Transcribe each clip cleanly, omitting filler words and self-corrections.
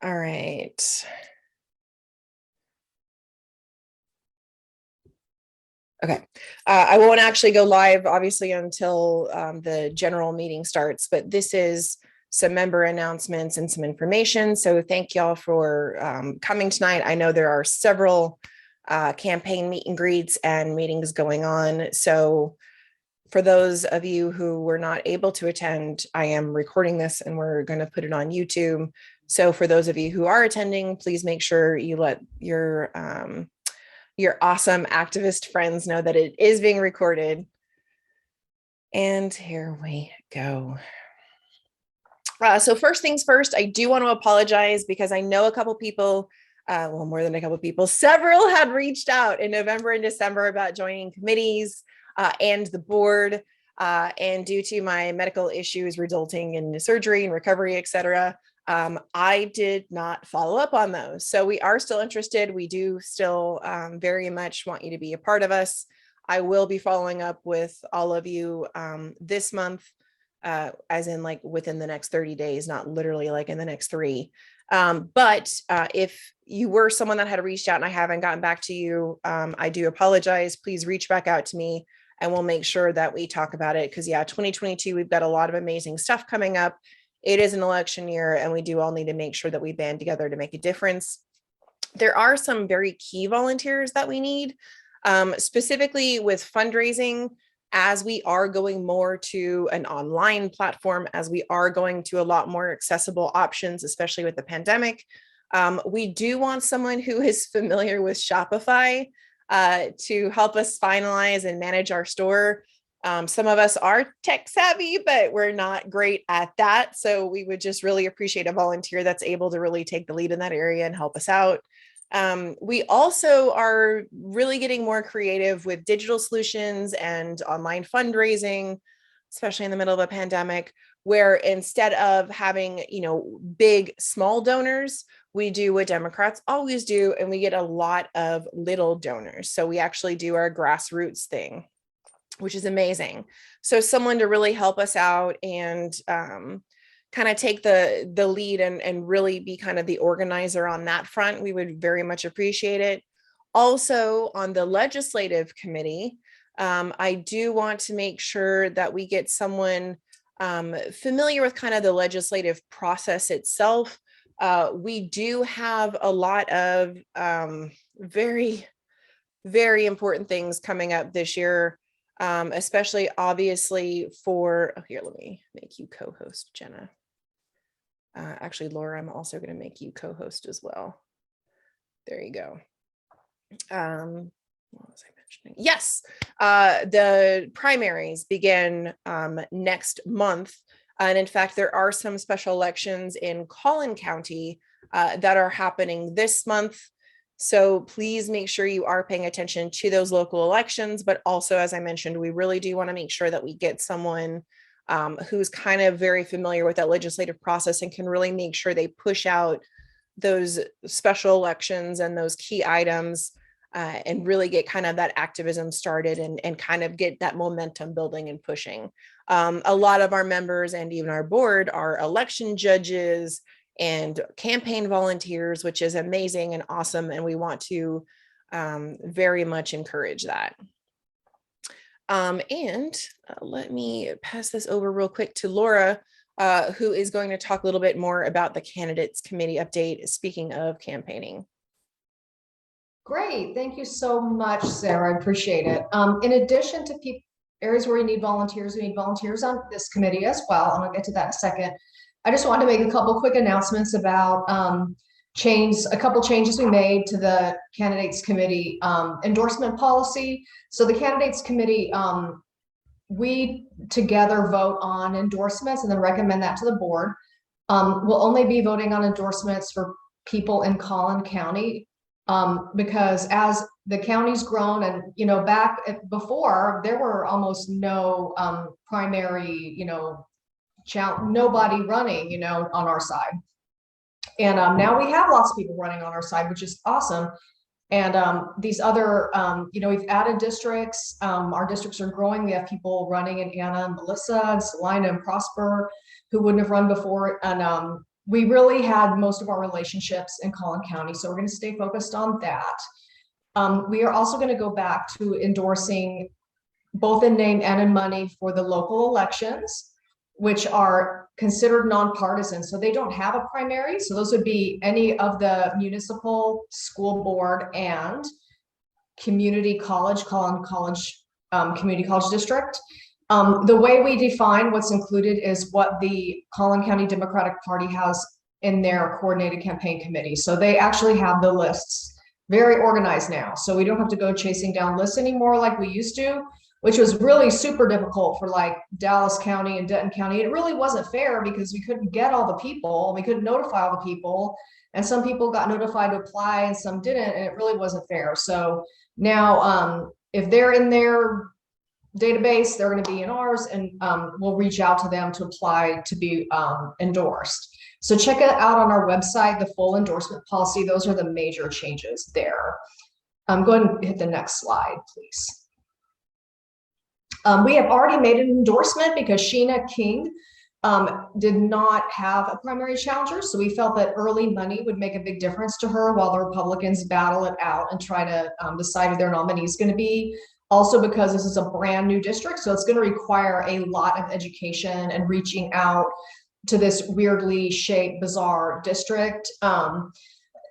All right. Okay. I won't actually go live, obviously, until the general meeting starts, but this is some member announcements and some information. So thank y'all for coming tonight. I know there are several campaign meet and greets and meetings going on. So for those of you who were not able to attend, I am recording this and we're going to put it on YouTube. So for those of you who are attending, please make sure you let your awesome activist friends know that it is being recorded. And here we go. So first things first, I do want to apologize because I know a couple people, well, more than a couple people, several had reached out in November and December about joining committees and the board. And due to my medical issues resulting in surgery and recovery, et cetera, I did not follow up on those. So we are still interested. We do still very much want you to be a part of us. I will be following up with all of you this month, as in like within the next 30 days, not literally like in the next 3. But if you were someone that had reached out and I haven't gotten back to you, I do apologize. Please reach back out to me and we'll make sure that we talk about it. Because yeah, 2022, we've got a lot of amazing stuff coming up. It is an election year and we do all need to make sure that we band together to make a difference. There are some very key volunteers that we need, specifically with fundraising, as we are going more to an online platform, as we are going to a lot more accessible options, especially with the pandemic. We do want someone who is familiar with Shopify to help us finalize and manage our store. Some of us are tech savvy, but we're not great at that. So we would just really appreciate a volunteer that's able to really take the lead in that area and help us out. We also are really getting more creative with digital solutions and online fundraising, especially in the middle of a pandemic, where instead of having, big, small donors, we do what Democrats always do, and we get a lot of little donors. So we actually do our grassroots thing, which is amazing. So someone to really help us out and kind of take the lead and really be kind of the organizer on that front, we would very much appreciate it. Also on the legislative committee, I do want to make sure that we get someone familiar with kind of the legislative process itself. We do have a lot of very, very important things coming up this year, especially obviously for, oh, here, let me make you co-host, Jenna. Actually, Laura, I'm also going to make you co-host as well. There you go. What was I mentioning? Yes, the primaries begin next month. And in fact, there are some special elections in Collin County that are happening this month. So please make sure you are paying attention to those local elections. But also, as I mentioned, we really do want to make sure that we get someone who's kind of very familiar with that legislative process and can really make sure they push out those special elections and those key items and really get kind of that activism started and kind of get that momentum building and pushing. A lot of our members and even our board are election judges and campaign volunteers, which is amazing and awesome. And we want to very much encourage that. Let me pass this over real quick to Laura, who is going to talk a little bit more about the candidates committee update, speaking of campaigning. Great, thank you so much, Sarah, I appreciate it. In addition to areas where we need volunteers on this committee as well, and I'll get to that in a second. I just wanted to make a couple quick announcements about a couple changes we made to the candidates committee endorsement policy. So the candidates committee, we together vote on endorsements and then recommend that to the board. We'll only be voting on endorsements for people in Collin County because as the county's grown and, back before there were almost no primary, nobody running, on our side. And now we have lots of people running on our side, which is awesome. And these other, we've added districts. Our districts are growing. We have people running in Anna and Melissa and Salina and Prosper who wouldn't have run before. And we really had most of our relationships in Collin County, so we're going to stay focused on that. We are also going to go back to endorsing both in name and in money for the local elections, which are considered nonpartisan. So they don't have a primary. So those would be any of the municipal, school board, and community college, Collin College, Community College District. The way we define what's included is what the Collin County Democratic Party has in their coordinated campaign committee. So they actually have the lists very organized now. So we don't have to go chasing down lists anymore like we used to, which was really super difficult for like Dallas County and Denton County. It really wasn't fair because we couldn't get all the people, we couldn't notify all the people, and some people got notified to apply and some didn't, and it really wasn't fair. So now if they're in their database, they're going to be in ours, and we'll reach out to them to apply to be endorsed. So check it out on our website, the full endorsement policy. Those are the major changes there. Go ahead and hit the next slide, please. We have already made an endorsement because Sheena King did not have a primary challenger. So we felt that early money would make a big difference to her while the Republicans battle it out and try to decide who their nominee is going to be. Also because this is a brand new district, so it's going to require a lot of education and reaching out to this weirdly shaped, bizarre district,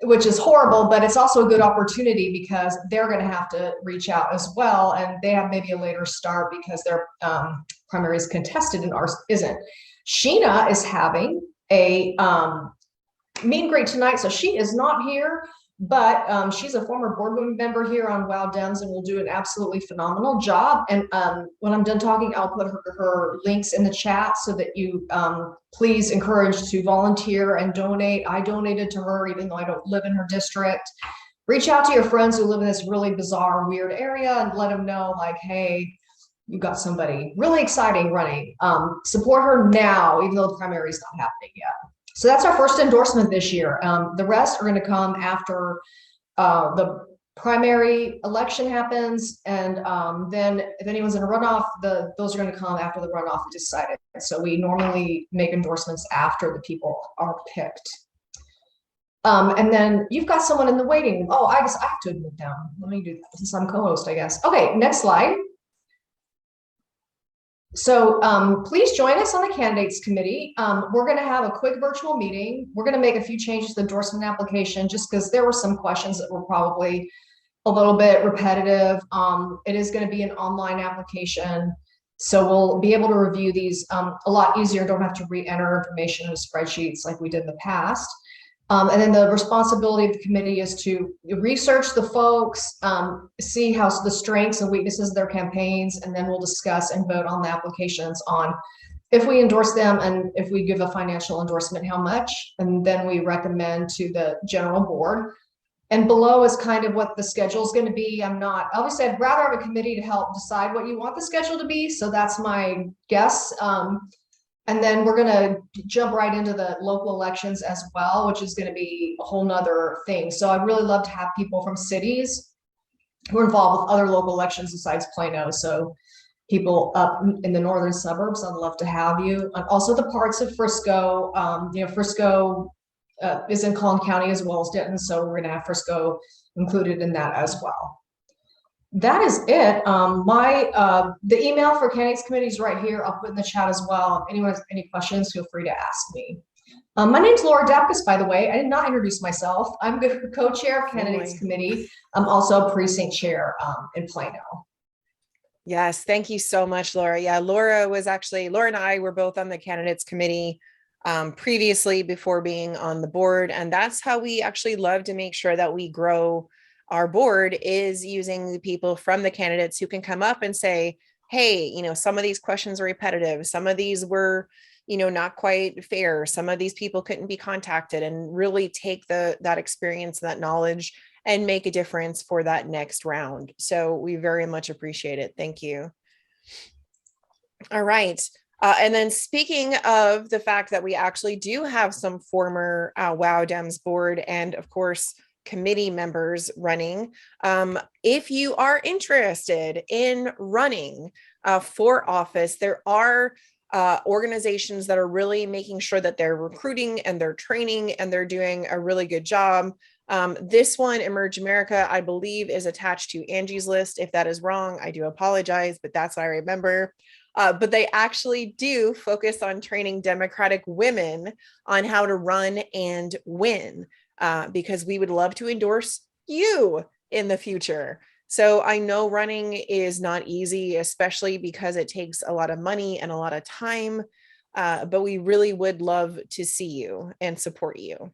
which is horrible, but it's also a good opportunity because they're going to have to reach out as well, and they have maybe a later start because their primary is contested and ours isn't. Sheena is having a meet and greet tonight, so she is not here, but she's a former board member here on WoW Dems and will do an absolutely phenomenal job. And when I'm done talking, I'll put her links in the chat so that you please encourage to volunteer and donate. I donated to her even though I don't live in her district. Reach out to your friends who live in this really bizarre, weird area and let them know, like, hey, you got somebody really exciting running. Support her now, even though the primary is not happening yet. So that's our first endorsement this year. The rest are going to come after the primary election happens, and then if anyone's in a runoff, those are going to come after the runoff is decided. So we normally make endorsements after the people are picked. And then you've got someone in the waiting room. Oh, I guess I have to admit them. Let me do that since I'm co-host, I guess. Okay, next slide. So please join us on the candidates committee. We're going to have a quick virtual meeting. We're going to make a few changes to the endorsement application just because there were some questions that were probably a little bit repetitive. It is going to be an online application, so we'll be able to review these a lot easier. Don't have to re-enter information in spreadsheets like we did in the past. And then the responsibility of the committee is to research the folks, see how the strengths and weaknesses of their campaigns, and then we'll discuss and vote on the applications on if we endorse them and if we give a financial endorsement, how much, and then we recommend to the general board. And below is kind of what the schedule is going to be. Obviously, I'd rather have a committee to help decide what you want the schedule to be. So that's my guess. And then we're going to jump right into the local elections as well, which is going to be a whole nother thing. So I'd really love to have people from cities who are involved with other local elections besides Plano. So people up in the northern suburbs, I'd love to have you. And also the parts of Frisco. Frisco is in Collin County as well as Denton. So we're going to have Frisco included in that as well. That is it. The email for candidates committee is right here. I'll put in the chat as well. If anyone has any questions, feel free to ask me. My name's Laura Dapkus, by the way. I did not introduce myself. I'm the co-chair of candidates committee. I'm also precinct chair in Plano. Yes, thank you so much, Laura. Yeah, Laura and I were both on the candidates committee previously before being on the board. And that's how we actually love to make sure that we grow our board, is using the people from the candidates who can come up and say, hey, some of these questions are repetitive. Some of these were, not quite fair. Some of these people couldn't be contacted, and really take that experience, that knowledge, and make a difference for that next round. So we very much appreciate it. Thank you. All right. And then speaking of the fact that we actually do have some former WoW Dems board and of course committee members running, if you are interested in running for office, there are organizations that are really making sure that they're recruiting and they're training and they're doing a really good job. This one, Emerge America, I believe is attached to Angie's list. If that is wrong, I do apologize, but that's what I remember. But they actually do focus on training Democratic women on how to run and win, because we would love to endorse you in the future. So I know running is not easy, especially because it takes a lot of money and a lot of time, but we really would love to see you and support you.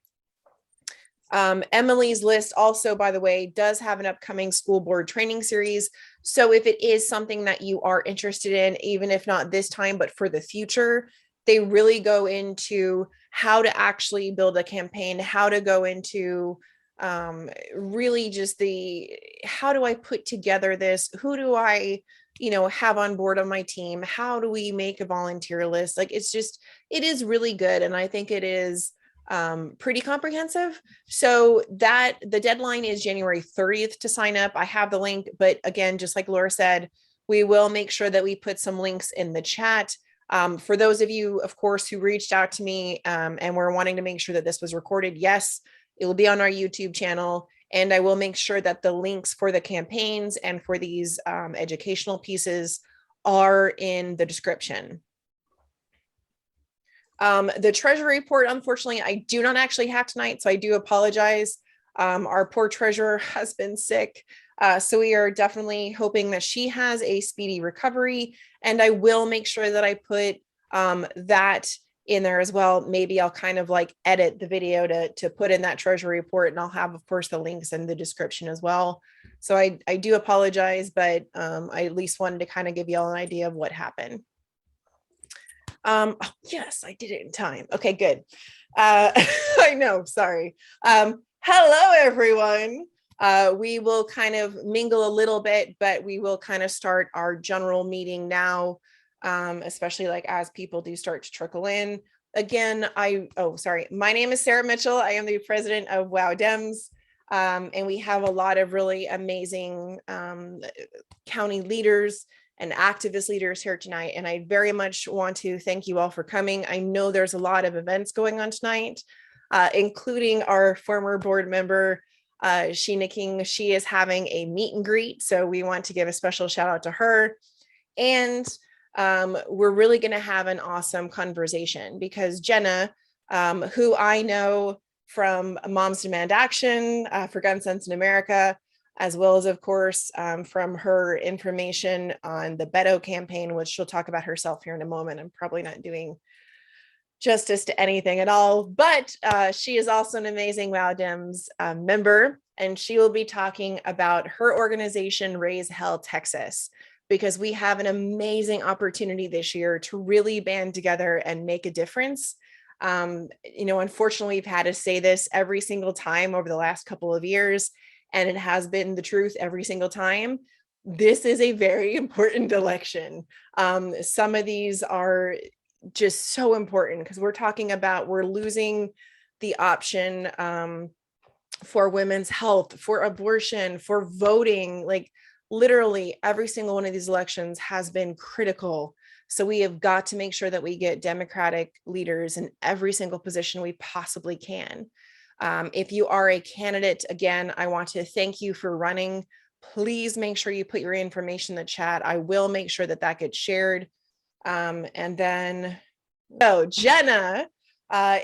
Emily's list also, by the way, does have an upcoming school board training series. So if it is something that you are interested in, even if not this time, but for the future, they really go into how to actually build a campaign, how to go into really just how do I put together this? Who do I, have on board on my team? How do we make a volunteer list? Like, it is really good. And I think it is pretty comprehensive. So the deadline is January 30th to sign up. I have the link, but again, just like Laura said, we will make sure that we put some links in the chat. For those of you, of course, who reached out to me and were wanting to make sure that this was recorded, yes, it will be on our YouTube channel. And I will make sure that the links for the campaigns and for these educational pieces are in the description. The treasury report, unfortunately, I do not actually have tonight, so I do apologize. Our poor treasurer has been sick, so we are definitely hoping that she has a speedy recovery, and I will make sure that I put that in there as well. Maybe I'll kind of like edit the video to put in that treasury report, and I'll have, of course, the links in the description as well. So I do apologize, but I at least wanted to kind of give you all an idea of what happened. Oh, yes, I did it in time. Okay, good. I know, sorry. Hello, everyone. We will kind of mingle a little bit, but we will kind of start our general meeting now, especially like as people do start to trickle in. Again, my name is Sarah Mitchell. I am the president of WoW Dems, and we have a lot of really amazing county leaders and activist leaders here tonight. And I very much want to thank you all for coming. I know there's a lot of events going on tonight, including our former board member, Sheena King. She is having a meet and greet. So we want to give a special shout out to her. And we're really gonna have an awesome conversation because Jenna, who I know from Moms Demand Action for Gun Sense in America, as well as, of course, from her information on the Beto campaign, which she'll talk about herself here in a moment. I'm probably not doing justice to anything at all, but she is also an amazing WoW Dems member, and she will be talking about her organization, Raise Hell Texas, because we have an amazing opportunity this year to really band together and make a difference. Unfortunately, we've had to say this every single time over the last couple of years, and it has been the truth every single time. This is a very important election. Some of these are just so important because we're losing the option for women's health, for abortion, for voting. Like literally every single one of these elections has been critical. So we have got to make sure that we get Democratic leaders in every single position we possibly can. If you are a candidate, again, I want to thank you for running. Please make sure you put your information in the chat. I will make sure that that gets shared. And then, Jenna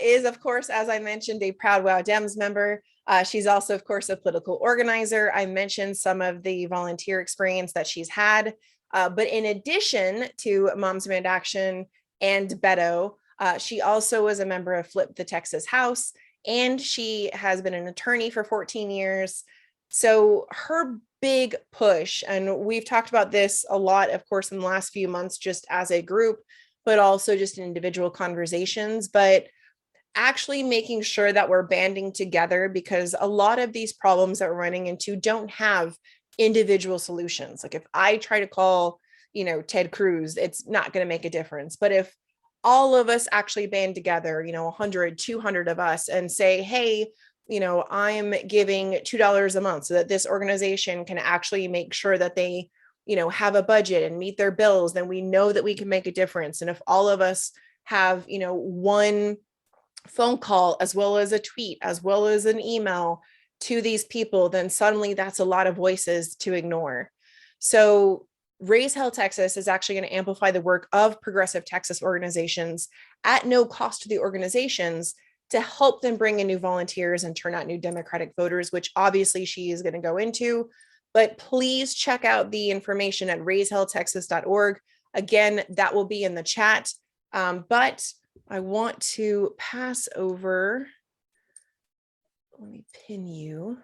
is, of course, as I mentioned, a proud WoW Dems member. She's also, of course, a political organizer. I mentioned some of the volunteer experience that she's had. But in addition to Moms Demand Action and Beto, she also was a member of Flip the Texas House, and she has been an attorney for 14 years. So her big push, and we've talked about this a lot, of course, in the last few months, just as a group, but also just in individual conversations, but actually making sure that we're banding together, because a lot of these problems that we're running into don't have individual solutions. Like if I try to call, Ted Cruz, it's not going to make a difference. But if all of us actually band together, 100, 200 of us, and say, hey, I'm giving $2 a month so that this organization can actually make sure that they have a budget and meet their bills, then we know that we can make a difference. And if all of us have, one phone call, as well as a tweet, as well as an email to these people, then suddenly that's a lot of voices to ignore. So Raise Hell Texas is actually going to amplify the work of progressive Texas organizations at no cost to the organizations to help them bring in new volunteers and turn out new Democratic voters, which obviously she is going to go into. But please check out the information at raisehelltexas.org. Again, that will be in the chat. But I want to pass over. Let me pin you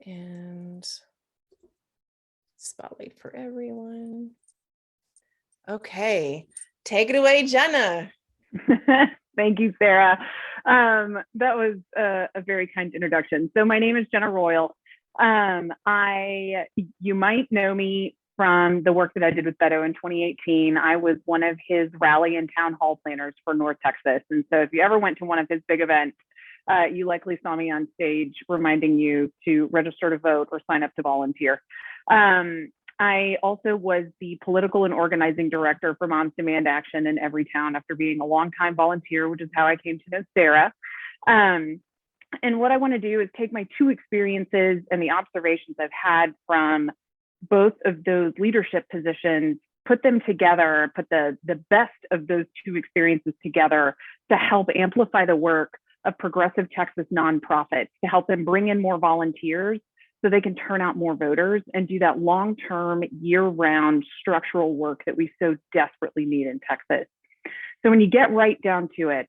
and spotlight for everyone. Okay, take it away, Jenna. Thank you, Sarah. That was a very kind introduction. So my name is Jenna Royal. You might know me from the work that I did with Beto in 2018. I was one of his rally and town hall planners for North Texas. And so if you ever went to one of his big events, you likely saw me on stage reminding you to register to vote or sign up to volunteer. I also was the political and organizing director for Moms Demand Action in every town after being a longtime volunteer, which is how I came to know Sarah. And what I want to do is take my two experiences and the observations I've had from both of those leadership positions, put them together, put the best of those two experiences together to help amplify the work of progressive Texas nonprofits, to help them bring in more volunteers so they can turn out more voters and do that long-term, year-round structural work that we so desperately need in Texas. So when you get right down to it,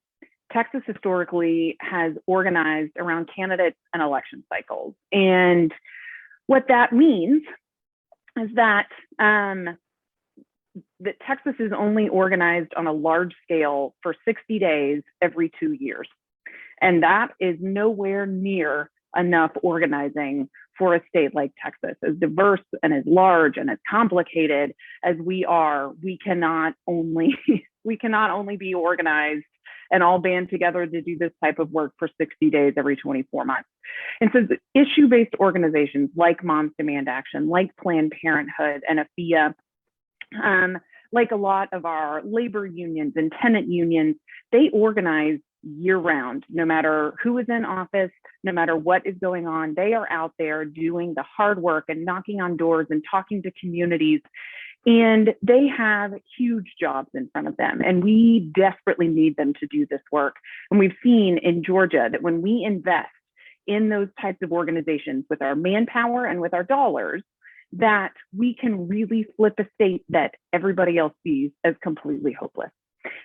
Texas historically has organized around candidates and election cycles. And what that means is that Texas is only organized on a large scale for 60 days every 2 years. And that is nowhere near enough organizing for a state like Texas. As diverse and as large and as complicated as we are, we cannot only be organized and all band together to do this type of work for 60 days every 24 months. And so the issue-based organizations like Moms Demand Action, like Planned Parenthood and AFIA, like a lot of our labor unions and tenant unions, they organize year-round. No matter who is in office, no matter what is going on, they are out there doing the hard work and knocking on doors and talking to communities. And they have huge jobs in front of them. And we desperately need them to do this work. And we've seen in Georgia that when we invest in those types of organizations with our manpower and with our dollars, that we can really flip a state that everybody else sees as completely hopeless.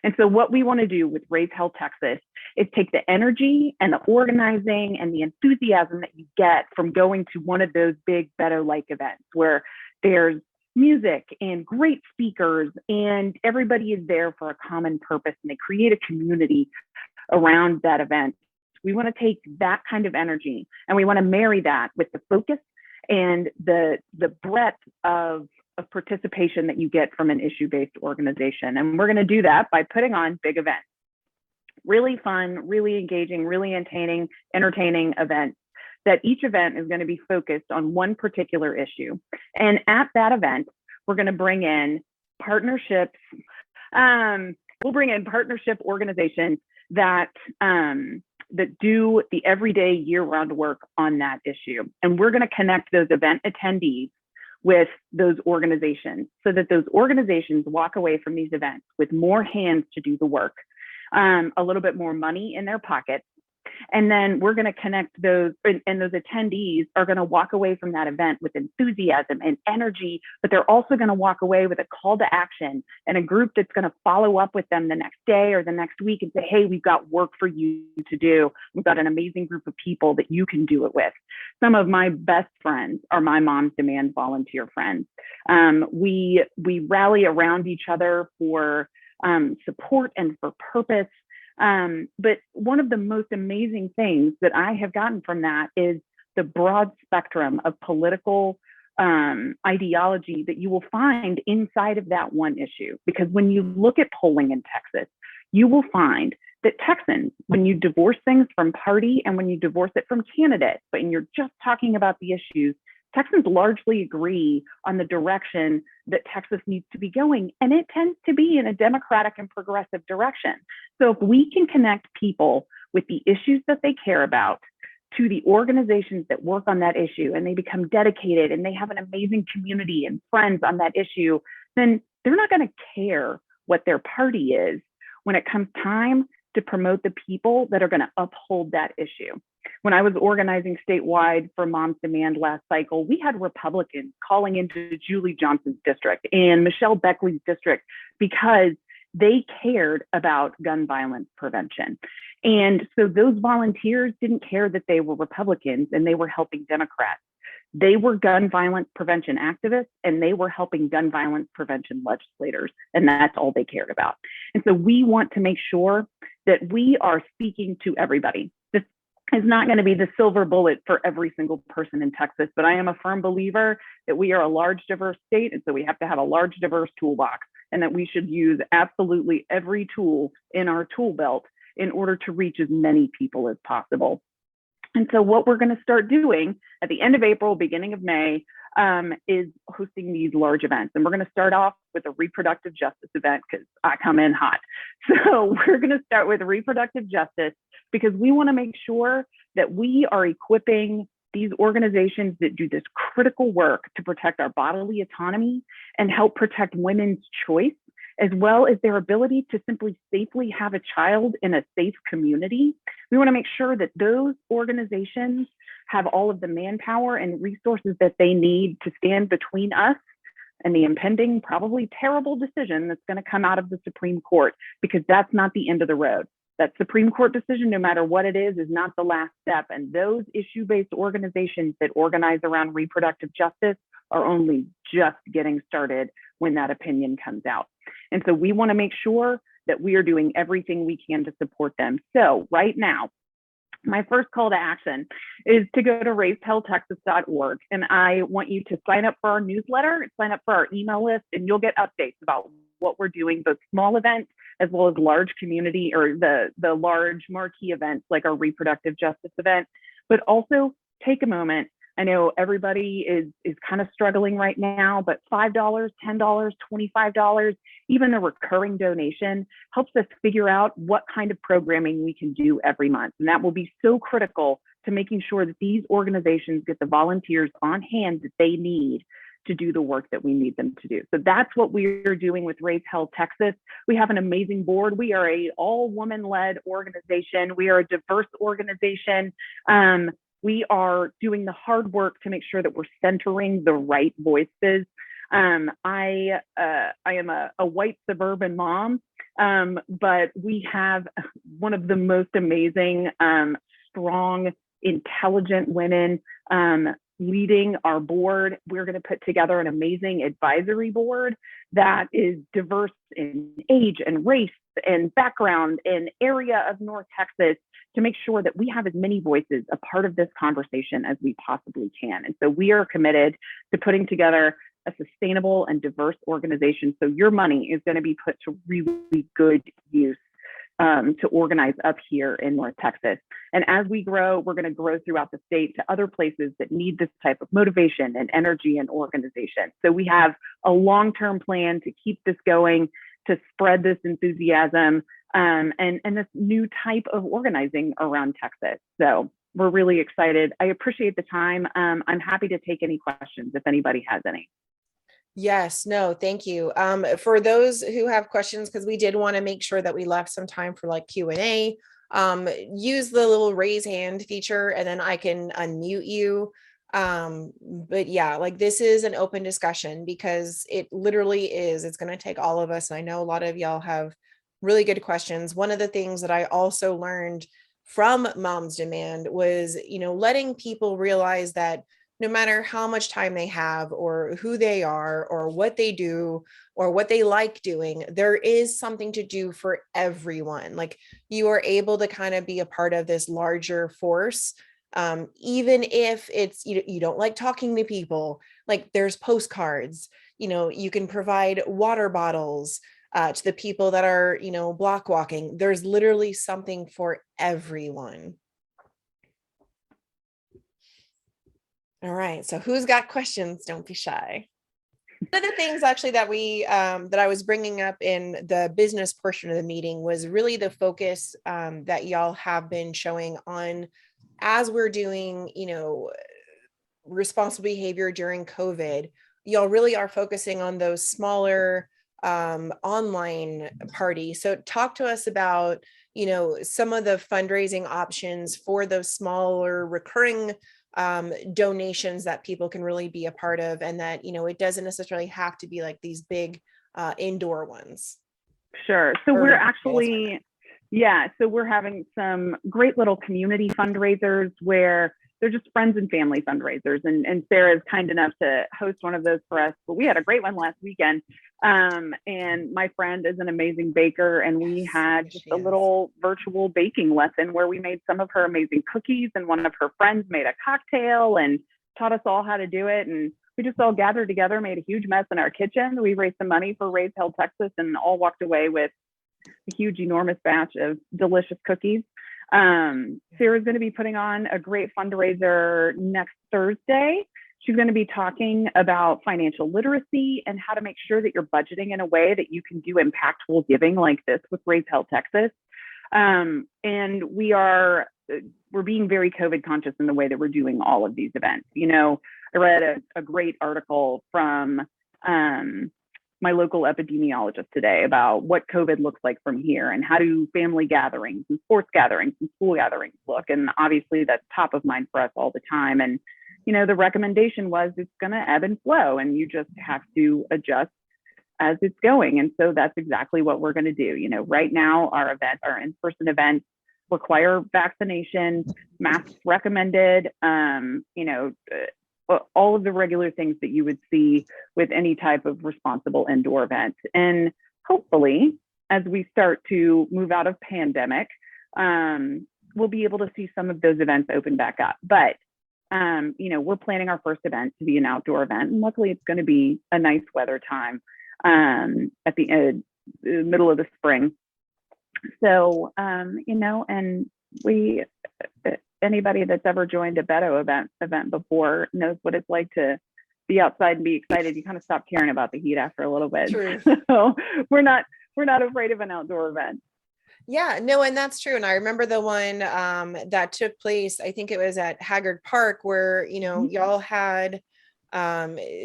And so what we want to do with Raise Hell Texas is take the energy and the organizing and the enthusiasm that you get from going to one of those big Beto-like events where there's music and great speakers and everybody is there for a common purpose and they create a community around that event. We want to take that kind of energy and we want to marry that with the focus and the breadth of participation that you get from an issue-based organization. And we're going to do that by putting on big events. Really fun, really engaging, really entertaining events that each event is going to be focused on one particular issue. And at that event, we're going to bring in partnerships. We'll bring in partnership organizations that do the everyday year-round work on that issue. And we're going to connect those event attendees with those organizations so that those organizations walk away from these events with more hands to do the work, a little bit more money in their pockets. And then we're going to connect those, and those attendees are going to walk away from that event with enthusiasm and energy, but they're also going to walk away with a call to action and a group that's going to follow up with them the next day or the next week and say, hey, we've got work for you to do. We've got an amazing group of people that you can do it with. Some of my best friends are my Moms Demand volunteer friends. We rally around each other for support and for purpose. But one of the most amazing things that I have gotten from that is the broad spectrum of political ideology that you will find inside of that one issue. Because when you look at polling in Texas, you will find that Texans, when you divorce things from party and when you divorce it from candidates, but you're just talking about the issues, Texans largely agree on the direction that Texas needs to be going, and it tends to be in a democratic and progressive direction. So if we can connect people with the issues that they care about to the organizations that work on that issue, and they become dedicated and they have an amazing community and friends on that issue, then they're not going to care what their party is when it comes time to promote the people that are going to uphold that issue. When I was organizing statewide for Mom's Demand last cycle, we had Republicans calling into Julie Johnson's district and Michelle Beckley's district because they cared about gun violence prevention. And so those volunteers didn't care that they were Republicans and they were helping Democrats. They were gun violence prevention activists and they were helping gun violence prevention legislators. And that's all they cared about. And so we want to make sure that we are speaking to everybody. This is not going to be the silver bullet for every single person in Texas, but I am a firm believer that we are a large, diverse state. And so we have to have a large, diverse toolbox, and that we should use absolutely every tool in our tool belt in order to reach as many people as possible. And so what we're going to start doing at the end of April, beginning of May, is hosting these large events. And we're going to start off with a reproductive justice event because I come in hot. So we're going to start with reproductive justice because we want to make sure that we are equipping these organizations that do this critical work to protect our bodily autonomy and help protect women's choice, as well as their ability to simply safely have a child in a safe community. We want to make sure that those organizations have all of the manpower and resources that they need to stand between us and the impending, probably terrible decision that's going to come out of the Supreme Court, because that's not the end of the road. That Supreme Court decision, no matter what it is not the last step. And those issue-based organizations that organize around reproductive justice are only just getting started when that opinion comes out. And so we want to make sure that we are doing everything we can to support them. So right now, my first call to action is to go to raisehelltexas.org. And I want you to sign up for our newsletter, sign up for our email list, and you'll get updates about what we're doing, both small events as well as large community or the large marquee events like our reproductive justice event. But also take a moment. I know everybody is kind of struggling right now, but $5, $10, $25, even a recurring donation helps us figure out what kind of programming we can do every month. And that will be so critical to making sure that these organizations get the volunteers on hand that they need to do the work that we need them to do. So that's what we're doing with Raise Hell Texas. We have an amazing board. We are a all-woman-led organization. We are a diverse organization. We are doing the hard work to make sure that we're centering the right voices. I am a white suburban mom, but we have one of the most amazing, strong, intelligent women leading our board. We're going to put together an amazing advisory board that is diverse in age and race and background and area of North Texas to make sure that we have as many voices a part of this conversation as we possibly can. And so we are committed to putting together a sustainable and diverse organization. So your money is going to be put to really good use to organize up here in North Texas. And as we grow, we're going to grow throughout the state to other places that need this type of motivation and energy and organization. So we have a long-term plan to keep this going, to spread this enthusiasm and this new type of organizing around Texas. So we're really excited. I appreciate the time. I'm happy to take any questions if anybody has any. Yes, no, thank you. For those who have questions, because we did want to make sure that we left some time for like Q&A, use the little raise hand feature and then I can unmute you. But yeah, like this is an open discussion because it literally is, it's going to take all of us. And I know a lot of y'all have really good questions. One of the things that I also learned from Mom's Demand was, letting people realize that no matter how much time they have or who they are or what they do or what they like doing, there is something to do for everyone. Like you are able to kind of be a part of this larger force. Even if it's, you don't like talking to people, like there's postcards, you can provide water bottles to the people that are, block walking. There's literally something for everyone. All right. So who's got questions? Don't be shy. One of the things actually that that I was bringing up in the business portion of the meeting was really the focus that y'all have been showing on as we're doing, responsible behavior during COVID. Y'all really are focusing on those smaller online parties. So talk to us about, some of the fundraising options for those smaller recurring donations that people can really be a part of, and that it doesn't necessarily have to be like these big indoor ones. Sure. So we're actually, so we're having some great little community fundraisers where they're just friends and family fundraisers, and Sarah is kind enough to host one of those for us. But we had a great one last weekend, and my friend is an amazing baker, and we had just a little virtual baking lesson where we made some of her amazing cookies, and one of her friends made a cocktail and taught us all how to do it. And we just all gathered together, made a huge mess in our kitchen. We raised some money for Raise Hell Texas, and all walked away with a huge, enormous batch of delicious cookies. Sarah's going to be putting on a great fundraiser next Thursday. She's going to be talking about financial literacy and how to make sure that you're budgeting in a way that you can do impactful giving like this with Raise Hell Texas. And we're being very COVID conscious in the way that we're doing all of these events. I read a great article from my local epidemiologist today about what COVID looks like from here, and how do family gatherings and sports gatherings and school gatherings look. And obviously that's top of mind for us all the time. And, the recommendation was it's going to ebb and flow, and you just have to adjust as it's going. And so that's exactly what we're going to do. Right now our in-person events require vaccination, masks recommended, all of the regular things that you would see with any type of responsible indoor event. And hopefully, as we start to move out of pandemic, we'll be able to see some of those events open back up. But, we're planning our first event to be an outdoor event, and luckily it's going to be a nice weather time at the middle of the spring. So, and anybody that's ever joined a Beto event before knows what it's like to be outside and be excited. You kind of stop caring about the heat after a little bit. True. So we're not afraid of an outdoor event. Yeah, no, and that's true. And I remember the one that took place, I think it was at Haggard Park, where, y'all had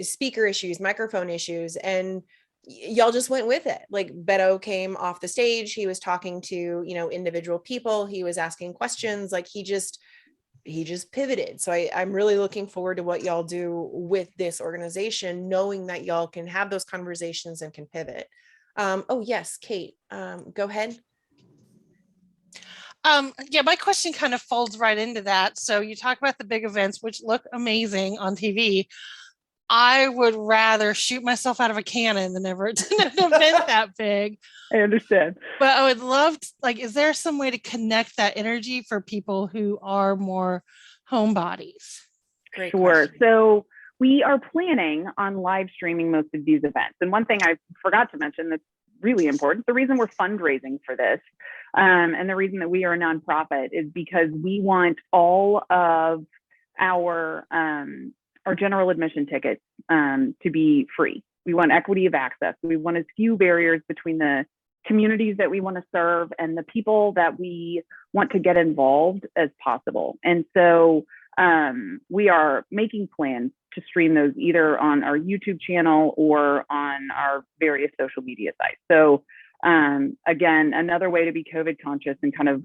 speaker issues, microphone issues, and y'all just went with it. Like Beto came off the stage, he was talking to, individual people, he was asking questions, like he just pivoted. So I'm really looking forward to what y'all do with this organization, knowing that y'all can have those conversations and can pivot. Oh yes, Kate, go ahead. My question kind of folds right into that. So you talk about the big events, which look amazing on TV. I would rather shoot myself out of a cannon than ever attend an event that big. I understand. But I would love to, is there some way to connect that energy for people who are more homebodies? Great Sure. question. So we are planning on live streaming most of these events. And one thing I forgot to mention that's really important, the reason we're fundraising for this, and the reason that we are a nonprofit, is because we want all of our general admission tickets to be free. We want equity of access. We want as few barriers between the communities that we want to serve and the people that we want to get involved as possible. And so we are making plans to stream those either on our YouTube channel or on our various social media sites. So again, another way to be COVID conscious and kind of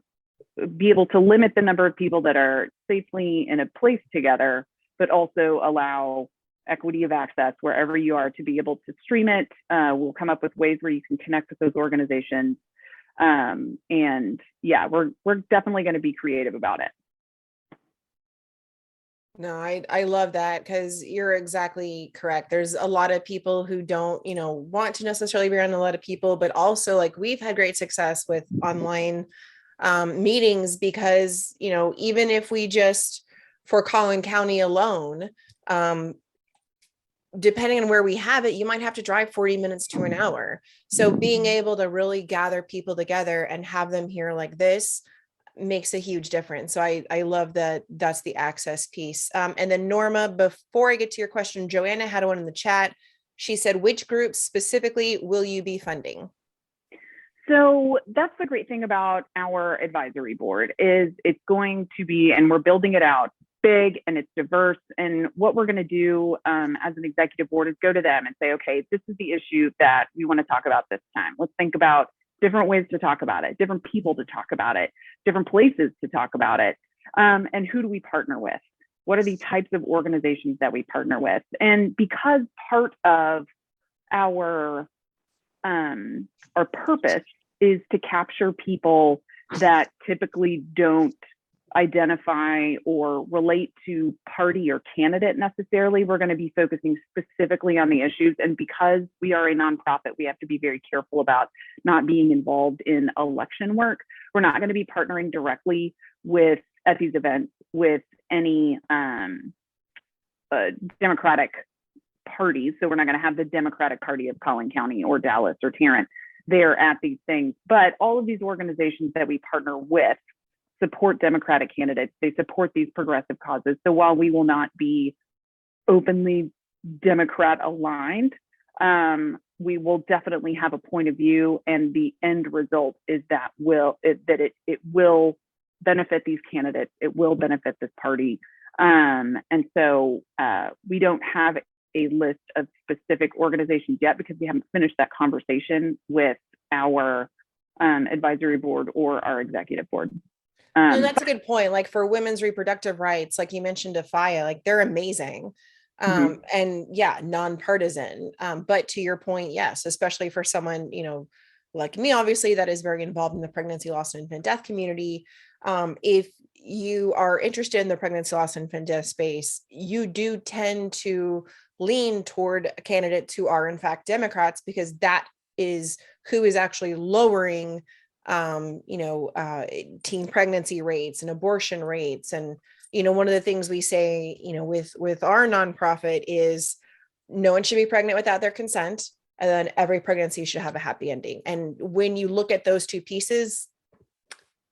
be able to limit the number of people that are safely in a place together, but also allow equity of access wherever you are to be able to stream it. We'll come up with ways where you can connect with those organizations. And yeah, we're definitely going to be creative about it. No, I love that, because you're exactly correct. There's a lot of people who don't, want to necessarily be around a lot of people, but also like we've had great success with online meetings, because, even if we just, for Collin County alone, depending on where we have it, you might have to drive 40 minutes to an hour. So being able to really gather people together and have them here like this, makes a huge difference. So I love that that's the access piece. And then Norma, before I get to your question, Joanna had one in the chat. She said, which groups specifically will you be funding? So that's the great thing about our advisory board is it's going to be, and we're building it out big and it's diverse. And what we're going to do as an executive board is go to them and say, okay, this is the issue that we want to talk about this time. Let's think about different ways to talk about it, different people to talk about it, different places to talk about it. And who do we partner with? What are the types of organizations that we partner with? And because part of our purpose is to capture people that typically don't identify or relate to party or candidate necessarily. We're going to be focusing specifically on the issues. And because we are a nonprofit, we have to be very careful about not being involved in election work. We're not going to be partnering directly with at these events with any Democratic parties. So we're not going to have the Democratic Party of Collin County or Dallas or Tarrant there at these things. But all of these organizations that we partner with support Democratic candidates. They support these progressive causes. So while we will not be openly Democrat aligned, we will definitely have a point of view, and the end result is that it will benefit these candidates. It will benefit this party. And so we don't have a list of specific organizations yet because we haven't finished that conversation with our advisory board or our executive board. No, that's a good point. Like for women's reproductive rights, like you mentioned, Afia, like they're amazing. And yeah, nonpartisan. But to your point, yes, especially for someone, like me, obviously, that is very involved in the pregnancy, loss, and infant death community. If you are interested in the pregnancy, loss, and infant death space, you do tend to lean toward candidates who are in fact Democrats, because that is who is actually lowering teen pregnancy rates and abortion rates. And, one of the things we say, with our nonprofit is no one should be pregnant without their consent. And then every pregnancy should have a happy ending. And when you look at those two pieces,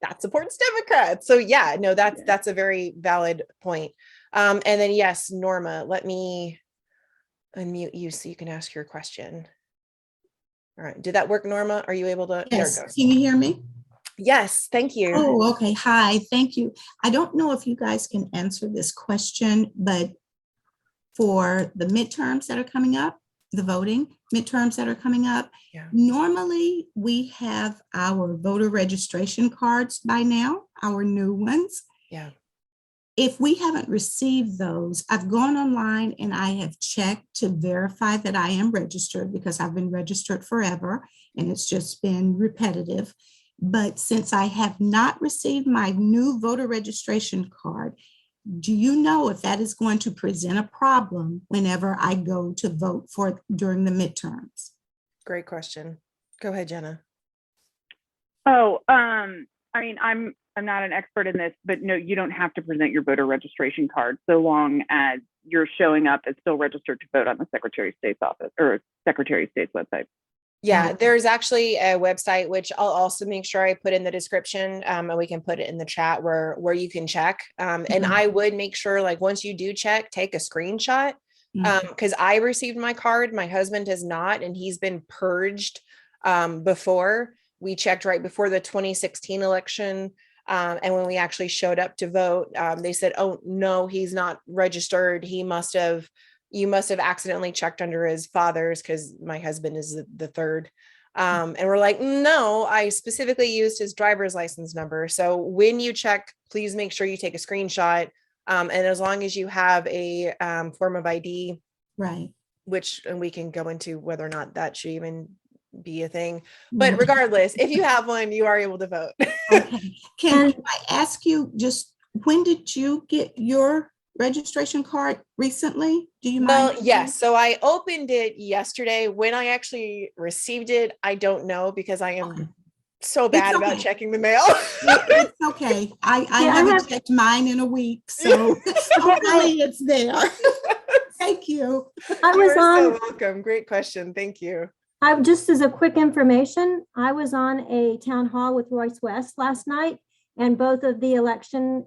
that supports Democrats. So yeah, no, that's a very valid point. And then yes, Norma, let me unmute you so you can ask your question. All right. Did that work, Norma? Are you able to? Yes. Can you hear me? Yes. Thank you. Oh, okay. Hi. Thank you. I don't know if you guys can answer this question, but for the midterms that are coming up, the voting midterms that are coming up, normally we have our voter registration cards by now, our new ones. Yeah. If we haven't received those, I've gone online and I have checked to verify that I am registered, because I've been registered forever and it's just been repetitive. But since I have not received my new voter registration card, do you know if that is going to present a problem whenever I go to vote during the midterms? Great question. Go ahead, Jenna. Oh, I mean, I'm not an expert in this, but no, you don't have to present your voter registration card so long as you're showing up as still registered to vote on the Secretary of State's office or Secretary of State's website. Yeah, there's actually a website, which I'll also make sure I put in the description, and we can put it in the chat where you can check. And I would make sure, like, once you do check, take a screenshot, because I received my card. My husband has not, and he's been purged before. We checked right before the 2016 election. And when we actually showed up to vote, they said, oh, no, he's not registered. You must have accidentally checked under his father's, because my husband is the third. And we're like, no, I specifically used his driver's license number. So when you check, please make sure you take a screenshot. And as long as you have a form of ID, right? And we can go into whether or not that should even be a thing. But regardless, if you have one, you are able to vote. Okay. Can I ask you, just when did you get your registration card recently? Do you mind? Well, yes. So I opened it yesterday. When I actually received it, I don't know, because I am so bad about checking the mail. It's okay. I haven't checked mine in a week, so hopefully it's there. Thank you. You're so welcome. Great question. Thank you. Just as a quick information, I was on a town hall with Royce West last night, And both of the election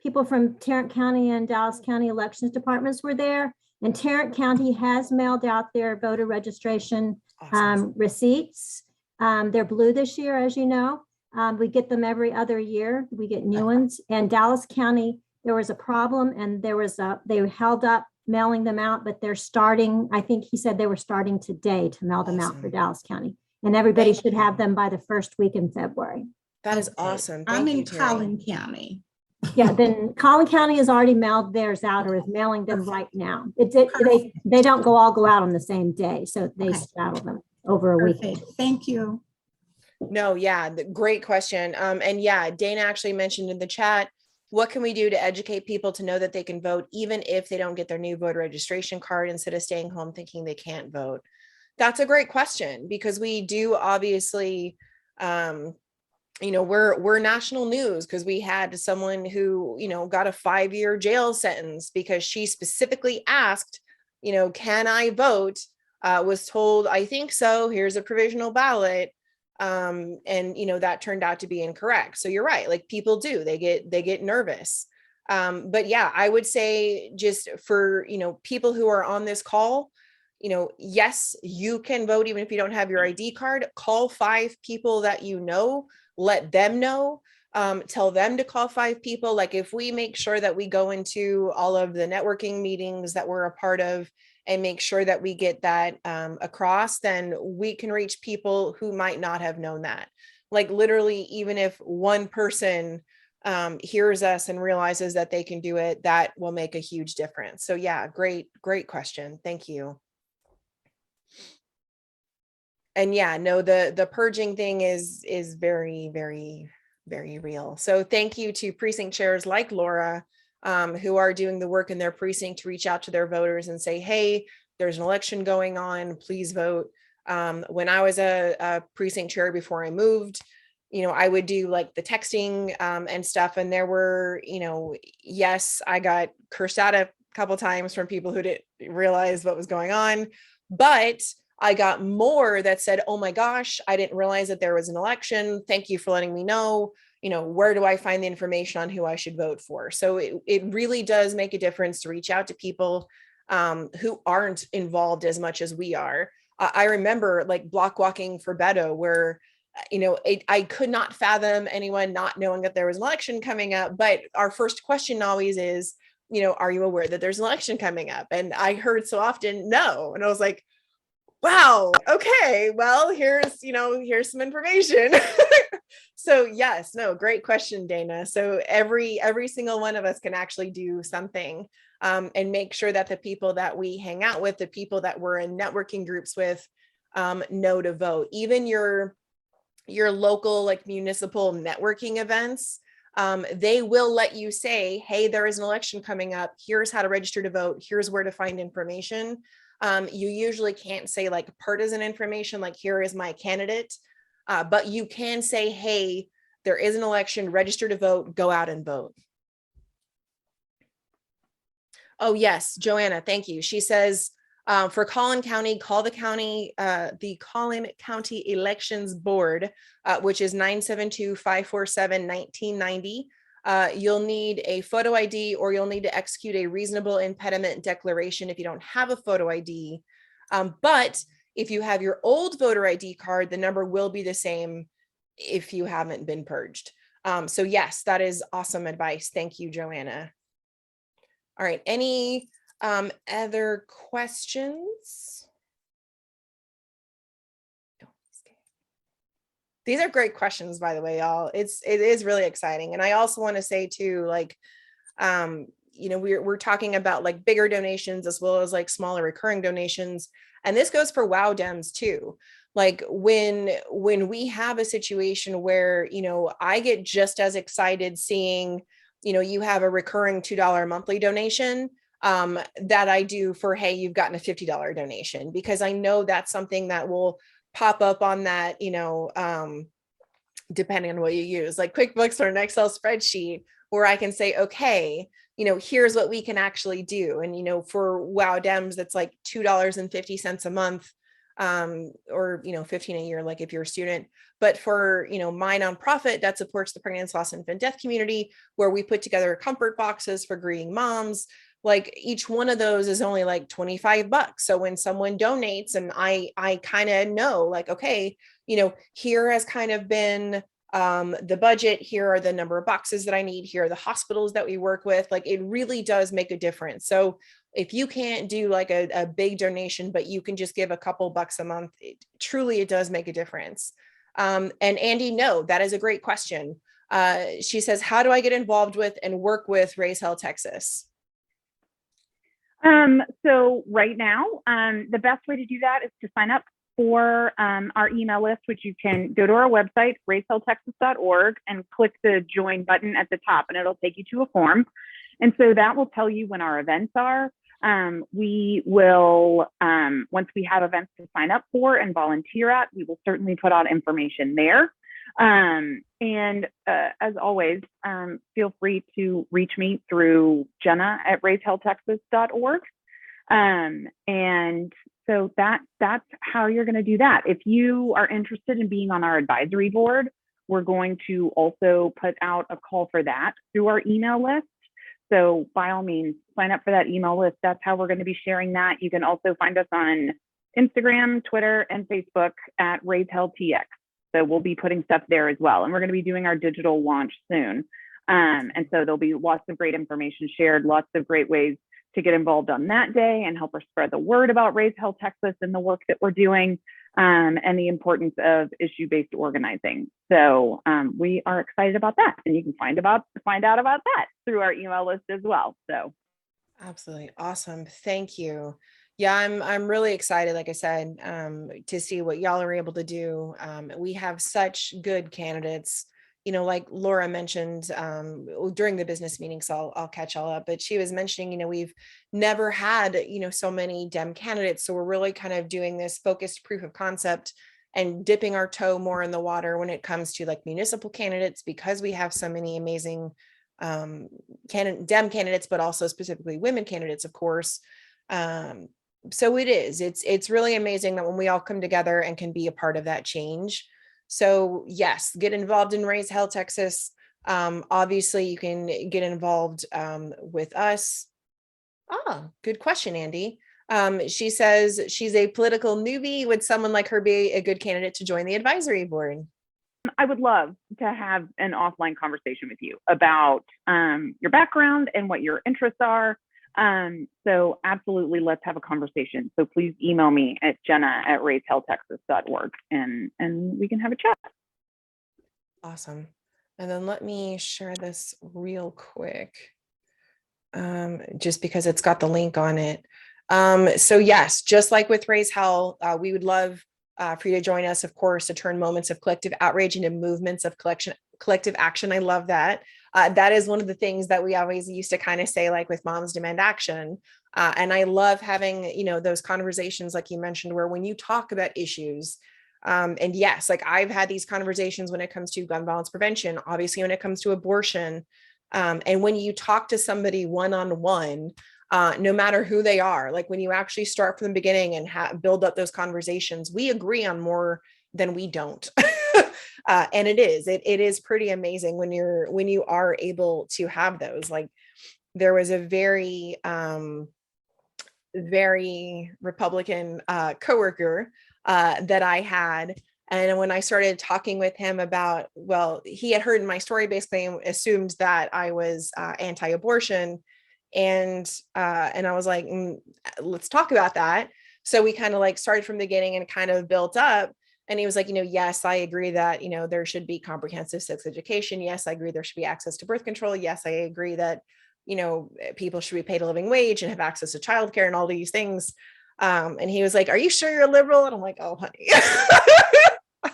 people from Tarrant County and Dallas County elections departments were there. And Tarrant County has mailed out their voter registration receipts. They're blue this year, as you know. We get them every other year. We get new ones. And Dallas County, there was a problem, and they held up mailing them out, but they're starting. I think he said they were starting today to mail them out for Dallas County, and everybody should have them by the first week in February. That is awesome. I'm in Terry. Collin County. Yeah, then Collin County has already mailed theirs out or is mailing them right now. They don't all go out on the same day, so they straddle them over a week. Thank you. No, yeah, great question. And yeah, Dana actually mentioned in the chat, what can we do to educate people to know that they can vote even if they don't get their new voter registration card instead of staying home thinking they can't vote? That's a great question, because we do obviously, you know, we're national news because we had someone who, you know, got a 5-year jail sentence because she specifically asked, you know, can I vote? Was told, I think so, here's a provisional ballot. And you know, that turned out to be incorrect. So you're right, like people do, they get nervous. But yeah, I would say just for, you know, people who are on this call, you know, yes, you can vote even if you don't have your ID card. Call 5 people that you know, let them know, tell them to call 5 people. Like if we make sure that we go into all of the networking meetings that we're a part of and make sure that we get that across, then we can reach people who might not have known that. Like literally, even if one person hears us and realizes that they can do it, that will make a huge difference. So yeah, great question. Thank you. And yeah, no, the purging thing is very, very, very real. So thank you to precinct chairs like Laura, who are doing the work in their precinct to reach out to their voters and say, hey, there's an election going on, please vote. When I was a precinct chair before I moved, you know, I would do like the texting and stuff. And there were, you know, yes, I got cursed out a couple times from people who didn't realize what was going on, but I got more that said, oh my gosh, I didn't realize that there was an election. Thank you for letting me know. You know, where do I find the information on who I should vote for? So it really does make a difference to reach out to people who aren't involved as much as we are. I remember like block walking for Beto, where, you know, I could not fathom anyone not knowing that there was an election coming up. But our first question always is, you know, are you aware that there's an election coming up? And I heard so often, no. And I was like, wow, okay, well, here's some information. So yes, no, great question, Dana. So every single one of us can actually do something and make sure that the people that we hang out with, the people that we're in networking groups with, know to vote. Even your local like municipal networking events, they will let you say, hey, there is an election coming up. Here's how to register to vote. Here's where to find information. You usually can't say like partisan information, like here is my candidate, but you can say, hey, there is an election, register to vote, go out and vote. Oh yes, Joanna, thank you. She says, for Collin County, call the Collin County Elections Board, which is 972-547-1990. You'll need a photo ID, or you'll need to execute a reasonable impediment declaration if you don't have a photo ID. But if you have your old voter ID card, the number will be the same if you haven't been purged. So yes, that is awesome advice. Thank you, Joanna. All right, any other questions? These are great questions, by the way, y'all. It is really exciting. And I also want to say too, like, you know, we're talking about like bigger donations as well as like smaller recurring donations. And this goes for WoW Dems too. Like when we have a situation where, you know, I get just as excited seeing, you know, you have a recurring $2 monthly donation that I do for, hey, you've gotten a $50 donation, because I know that's something that will pop up on that, you know, depending on what you use, like QuickBooks or an Excel spreadsheet, where I can say, okay, you know, here's what we can actually do. And, you know, for WoW Dems, that's like $2.50 a month. or, 15 a year, like if you're a student. But for, my nonprofit that supports the pregnancy, loss, and infant death community, where we put together comfort boxes for grieving moms, like each one of those is only like $25. So when someone donates, and I kind of know, like, okay, here has kind of been the budget, here are the number of boxes that I need, here are the hospitals that we work with, like it really does make a difference. So if you can't do like a big donation, but you can just give a couple bucks a month, it does make a difference. And Andy, no, that is a great question. She says, how do I get involved with and work with Raise Hell Texas? So right now, the best way to do that is to sign up for our email list, which you can go to our website, raisehelltexas.org, and click the join button at the top, and it'll take you to a form. And so that will tell you when our events are. We will, once we have events to sign up for and volunteer at, we will certainly put out information there. And as always, feel free to reach me through Jenna at raisehelltexas.org. And so that's how you're going to do that. If you are interested in being on our advisory board, we're going to also put out a call for that through our email list. So by all means, sign up for that email list. That's how we're going to be sharing that. You can also find us on Instagram, Twitter, and Facebook at Raise Hell TX. So we'll be putting stuff there as well. And we're going to be doing our digital launch soon. And so there'll be lots of great information shared, lots of great ways to get involved on that day and help us spread the word about Raise Hell Texas and the work that we're doing, and the importance of issue-based organizing. So we are excited about that, and you can find out about that through our email list as well. So absolutely awesome, thank you. Yeah, I'm really excited, like I said, to see what y'all are able to do. We have such good candidates. Like Laura mentioned during the business meeting, so I'll catch all up, but she was mentioning, we've never had, so many Dem candidates. So we're really kind of doing this focused proof of concept and dipping our toe more in the water when it comes to like municipal candidates, because we have so many amazing Dem candidates, but also specifically women candidates, of course. So it's really amazing that when we all come together and can be a part of that change. So yes, get involved in Raise Hell Texas. Obviously you can get involved with us. Good question, Andy. She says she's a political newbie. Would someone like her be a good candidate to join the advisory board? I would love to have an offline conversation with you about your background and what your interests are. So absolutely, let's have a conversation. So please email me at jenna@raisehelltexas.org and we can have a chat. Awesome. And then let me share this real quick, just because it's got the link on it. So yes, just like with Raise Hell, we would love for you to join us, of course, to turn moments of collective outrage into movements of collective action. I love that. That is one of the things that we always used to kind of say, like with Moms Demand Action. And I love having, those conversations, like you mentioned, where when you talk about issues, and yes, like I've had these conversations when it comes to gun violence prevention, obviously when it comes to abortion. And when you talk to somebody one-on-one, no matter who they are, like when you actually start from the beginning and build up those conversations, we agree on more than we don't. And it is pretty amazing when you are able to have those. Like there was a very Republican coworker that I had, and when I started talking with him about, well, he had heard my story, basically assumed that I was anti-abortion, and I was like, let's talk about that. So we kind of like started from the beginning and kind of built up. And he was like, yes, I agree that, there should be comprehensive sex education. Yes, I agree there should be access to birth control. Yes, I agree that, people should be paid a living wage and have access to childcare and all these things. And he was like, are you sure you're a liberal? And I'm like, oh, honey,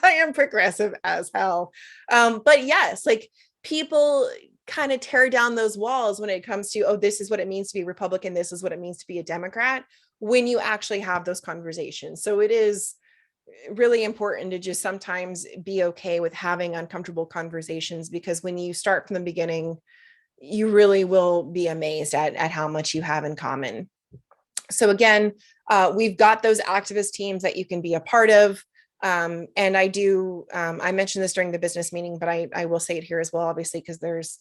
I am progressive as hell. But yes, like people kind of tear down those walls when it comes to, oh, this is what it means to be Republican. This is what it means to be a Democrat, when you actually have those conversations. So it is really important to just sometimes be okay with having uncomfortable conversations, because when you start from the beginning, you really will be amazed at how much you have in common. So again, we've got those activist teams that you can be a part of. And I mentioned this during the business meeting, but I will say it here as well, obviously, because there's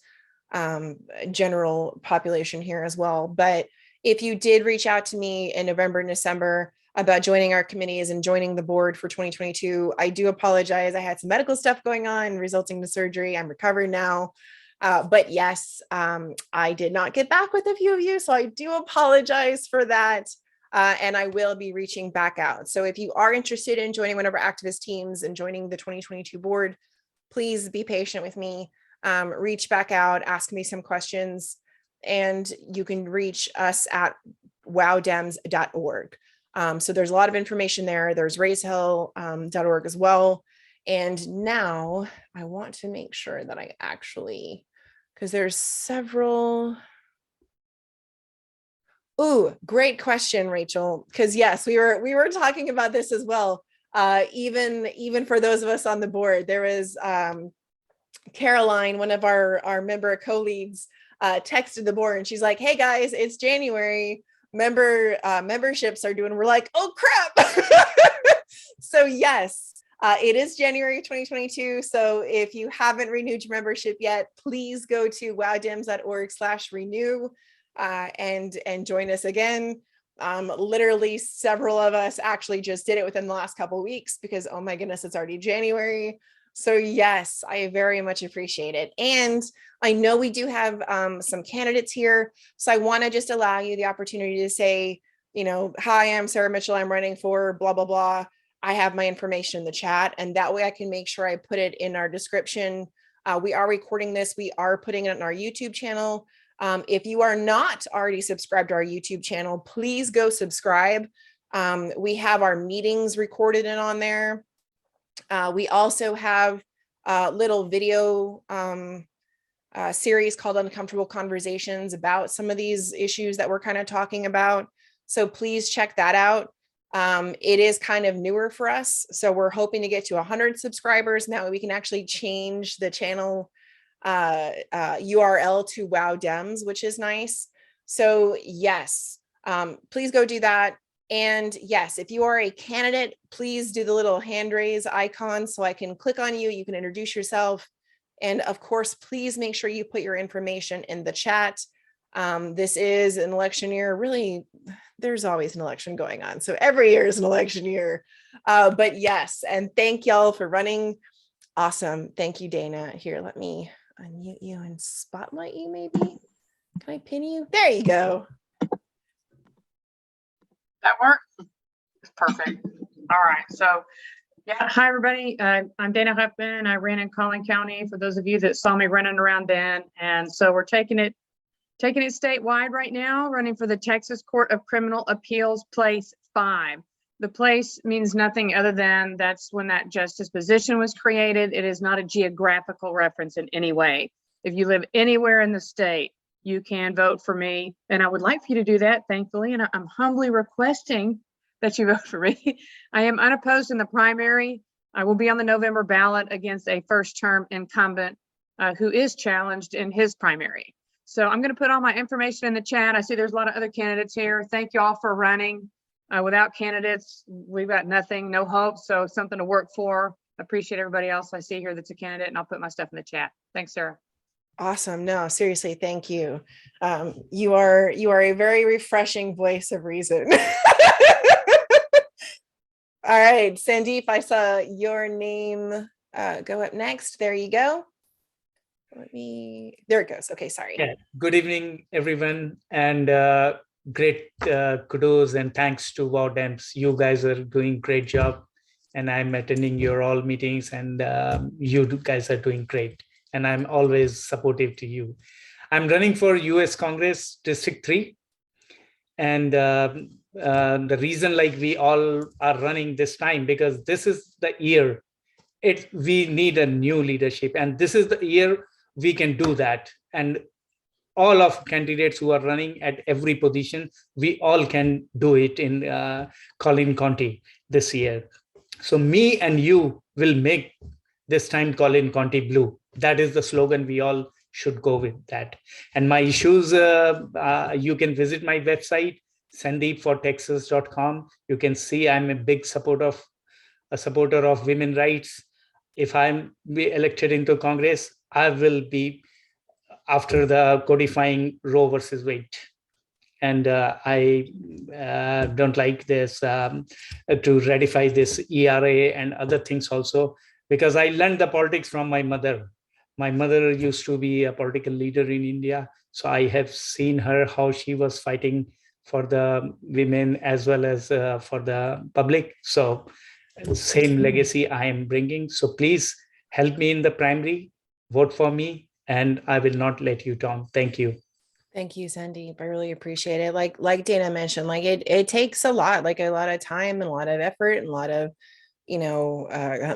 general population here as well. But if you did reach out to me in November and December about joining our committees and joining the board for 2022, I do apologize. I had some medical stuff going on resulting to surgery. I'm recovered now. But yes, I did not get back with a few of you, so I do apologize for that. And I will be reaching back out. So if you are interested in joining one of our activist teams and joining the 2022 board, please be patient with me. Reach back out, ask me some questions, and you can reach us at wowdems.org. So there's a lot of information there. There's raisehill.org as well. And now I want to make sure that I actually, because there's several. Ooh, great question, Rachel. Because yes, we were talking about this as well. Even for those of us on the board, there was Caroline, one of our member co-leads, texted the board and she's like, "Hey guys, it's January. Memberships are doing." We're like, "Oh crap!" So yes, it is January 2022. So if you haven't renewed your membership yet, please go to wowdems.org/renew. And join us again. Literally several of us actually just did it within the last couple of weeks because, oh my goodness, it's already January. So yes, I very much appreciate it. And I know we do have some candidates here. So I want to just allow you the opportunity to say, "Hi, I'm Sarah Mitchell. I'm running for blah, blah, blah. I have my information in the chat." And that way I can make sure I put it in our description. We are recording this. We are putting it on our YouTube channel. If you are not already subscribed to our YouTube channel, please go subscribe. We have our meetings recorded in on there. We also have a little video series called Uncomfortable Conversations about some of these issues that we're kind of talking about. So please check that out. It is kind of newer for us. So we're hoping to get to 100 subscribers. Now we can actually change the channel URL to WoW Dems, which is nice. So yes, please go do that. And yes, if you are a candidate, please do the little hand raise icon so I can click on you. You can introduce yourself. And of course, please make sure you put your information in the chat. This is an election year. Really, there's always an election going on. So every year is an election year. But yes, and thank y'all for running. Awesome. Thank you, Dana. Here, let me unmute you and spotlight you maybe. Can I pin you? There you go. That work? Perfect. All right. So yeah, hi everybody. I'm Dana Huffman. I ran in Collin County for those of you that saw me running around then. And so we're taking it statewide right now, running for the Texas Court of Criminal Appeals, place 5. The place means nothing other than that's when that justice position was created. It is not a geographical reference in any way. If you live anywhere in the state, you can vote for me. And I would like for you to do that, thankfully. And I'm humbly requesting that you vote for me. I am unopposed in the primary. I will be on the November ballot against a first-term incumbent who is challenged in his primary. So I'm going to put all my information in the chat. I see there's a lot of other candidates here. Thank you all for running. Without candidates, we've got nothing, no hope. So something to work for. Appreciate everybody else I see here that's a candidate, and I'll put my stuff in the chat. Thanks, Sarah. Awesome. No, seriously, thank you. You are a very refreshing voice of reason. All right, Sandeep, I saw your name go up next. There you go. There it goes. Okay, sorry. Yeah. Good evening, everyone, and great kudos and thanks to WoW Dems. You guys are doing great job, and I'm attending your all meetings, and you guys are doing great. And I'm always supportive to you. I'm running for US Congress District 3. And the reason like we all are running this time, because this is the year we need a new leadership. And this is the year we can do that. And all of candidates who are running at every position, we all can do it in Collin County this year. So me and you will make this time Collin County blue. That is the slogan. We all should go with that. And my issues, you can visit my website, sandeepfortexas.com. You can see I'm a big supporter of women's rights. If I'm elected into Congress, I will be after the codifying Roe versus Wade. And I don't like this to ratify this ERA and other things also, because I learned the politics from my mother. My mother used to be a political leader in India. So I have seen her, how she was fighting for the women as well as for the public. So same legacy I am bringing. So please help me in the primary, vote for me, and I will not let you down. Thank you. Thank you, Sandeep. I really appreciate it. Like Dana mentioned, like it takes a lot of time and a lot of effort and a lot of,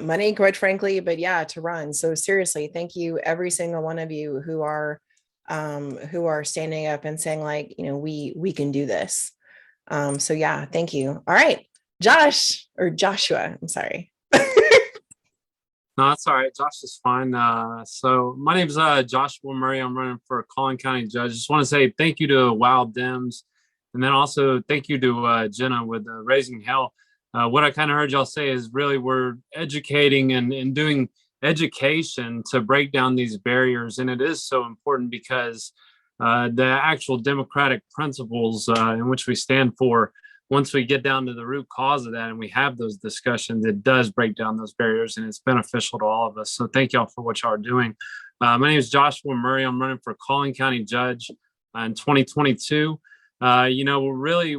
money, quite frankly, but yeah, to run. So seriously, thank you, every single one of you who are standing up and saying like, we can do this. So yeah, thank you. All right, Joshua, I'm sorry. No, that's all right. Josh is fine. So my name is Joshua Murray. I'm running for a Collin County judge. Just want to say thank you to WoW Dems, and then also thank you to Jenna with Raising Hell. What I kind of heard y'all say is really we're educating and doing education to break down these barriers, and it is so important because the actual democratic principles in which we stand for, once we get down to the root cause of that and we have those discussions, it does break down those barriers and it's beneficial to all of us. So thank y'all for what y'all are doing. My name is Joshua Murray. I'm running for Collin County Judge in 2022. Really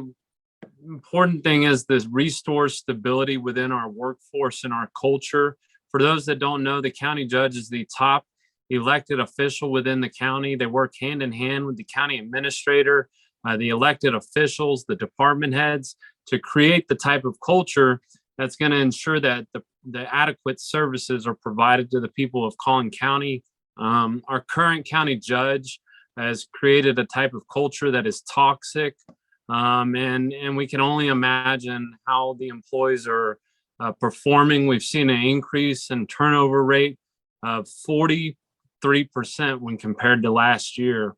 important thing is this restore stability within our workforce and our culture. For those that don't know, the county judge is the top elected official within the county. They work hand in hand with the county administrator, the elected officials, the department heads, to create the type of culture that's going to ensure that the adequate services are provided to the people of Collin County. Our current county judge has created a type of culture that is toxic, and we can only imagine how the employees are performing. We've seen an increase in turnover rate of 43% when compared to last year.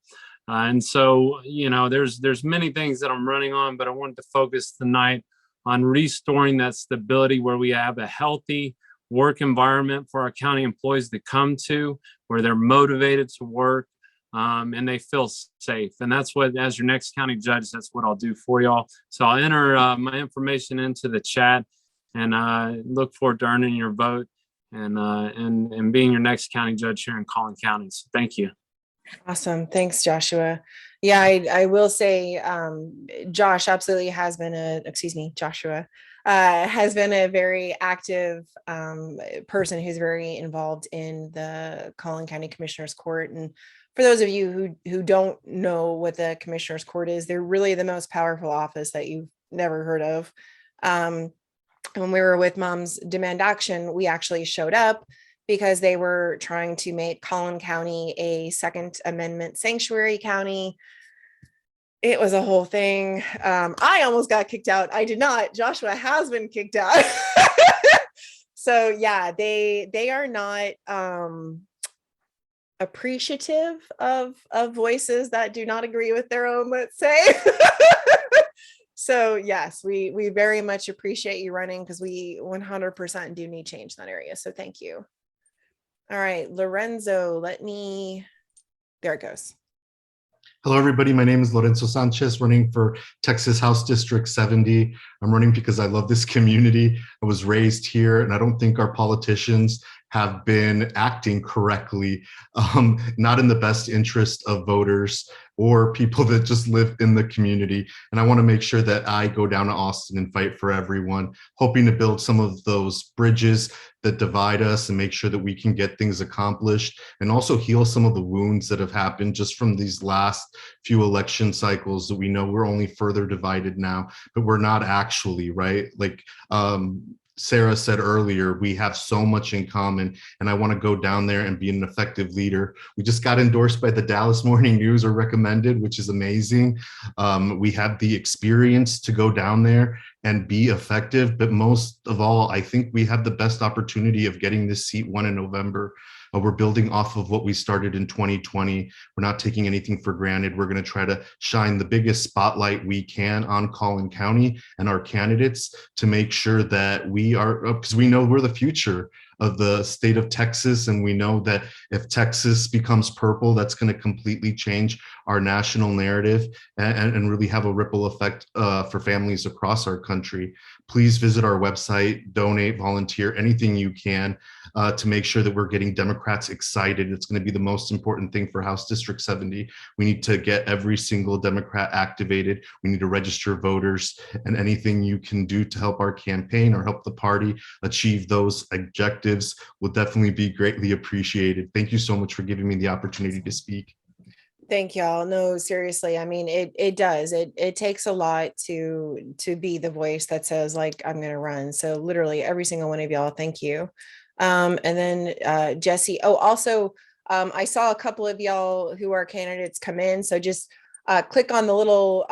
And so, there's many things that I'm running on, but I wanted to focus tonight on restoring that stability where we have a healthy work environment for our county employees to come to, where they're motivated to work and they feel safe. And that's what, as your next county judge, that's what I'll do for y'all. So I'll enter my information into the chat and look forward to earning your vote and being your next county judge here in Collin County. So thank you. Awesome. Thanks, Joshua. Yeah, I will say Josh absolutely has been Joshua has been a very active person who's very involved in the Collin County Commissioner's Court. And for those of you who don't know what the Commissioner's Court is, they're really the most powerful office that you've never heard of. When we were with Moms Demand Action, we actually showed up because they were trying to make Collin County a Second Amendment sanctuary county. It was a whole thing. I almost got kicked out. I did not. Joshua has been kicked out. So yeah, they are not appreciative of voices that do not agree with their own, let's say. So yes, we very much appreciate you running, because we 100% do need change in that area. So thank you. All right, Lorenzo, there it goes. Hello, everybody. My name is Lorenzo Sanchez, running for Texas House District 70. I'm running because I love this community. I was raised here, and I don't think our politicians have been acting correctly, not in the best interest of voters or people that just live in the community. And I want to make sure that I go down to Austin and fight for everyone, hoping to build some of those bridges that divide us and make sure that we can get things accomplished, and also heal some of the wounds that have happened just from these last few election cycles that we know we're only further divided now, but we're not actually, right? Like Sarah said earlier, we have so much in common, and I want to go down there and be an effective leader. We just got endorsed by the Dallas Morning News, or recommended, which is amazing. We have the experience to go down there and be effective, but most of all, I think we have the best opportunity of getting this seat won in November. We're building off of what we started in 2020. We're not taking anything for granted. We're going to try to shine the biggest spotlight we can on Collin County and our candidates to make sure that we are, because we know we're the future of the state of Texas. And we know that if Texas becomes purple, that's going to completely change our national narrative and really have a ripple effect for families across our country. Please visit our website, donate, volunteer, anything you can to make sure that we're getting Democrats excited. It's going to be the most important thing for House District 70. We need to get every single Democrat activated. We need to register voters, and anything you can do to help our campaign or help the party achieve those objectives will definitely be greatly appreciated. Thank you so much for giving me the opportunity to speak. Thank y'all. No, seriously. I mean, it does. It takes a lot to be the voice that says, like, I'm going to run. So literally every single one of y'all, thank you. And then Jesse. Oh, also, I saw a couple of y'all who are candidates come in. So just click on the little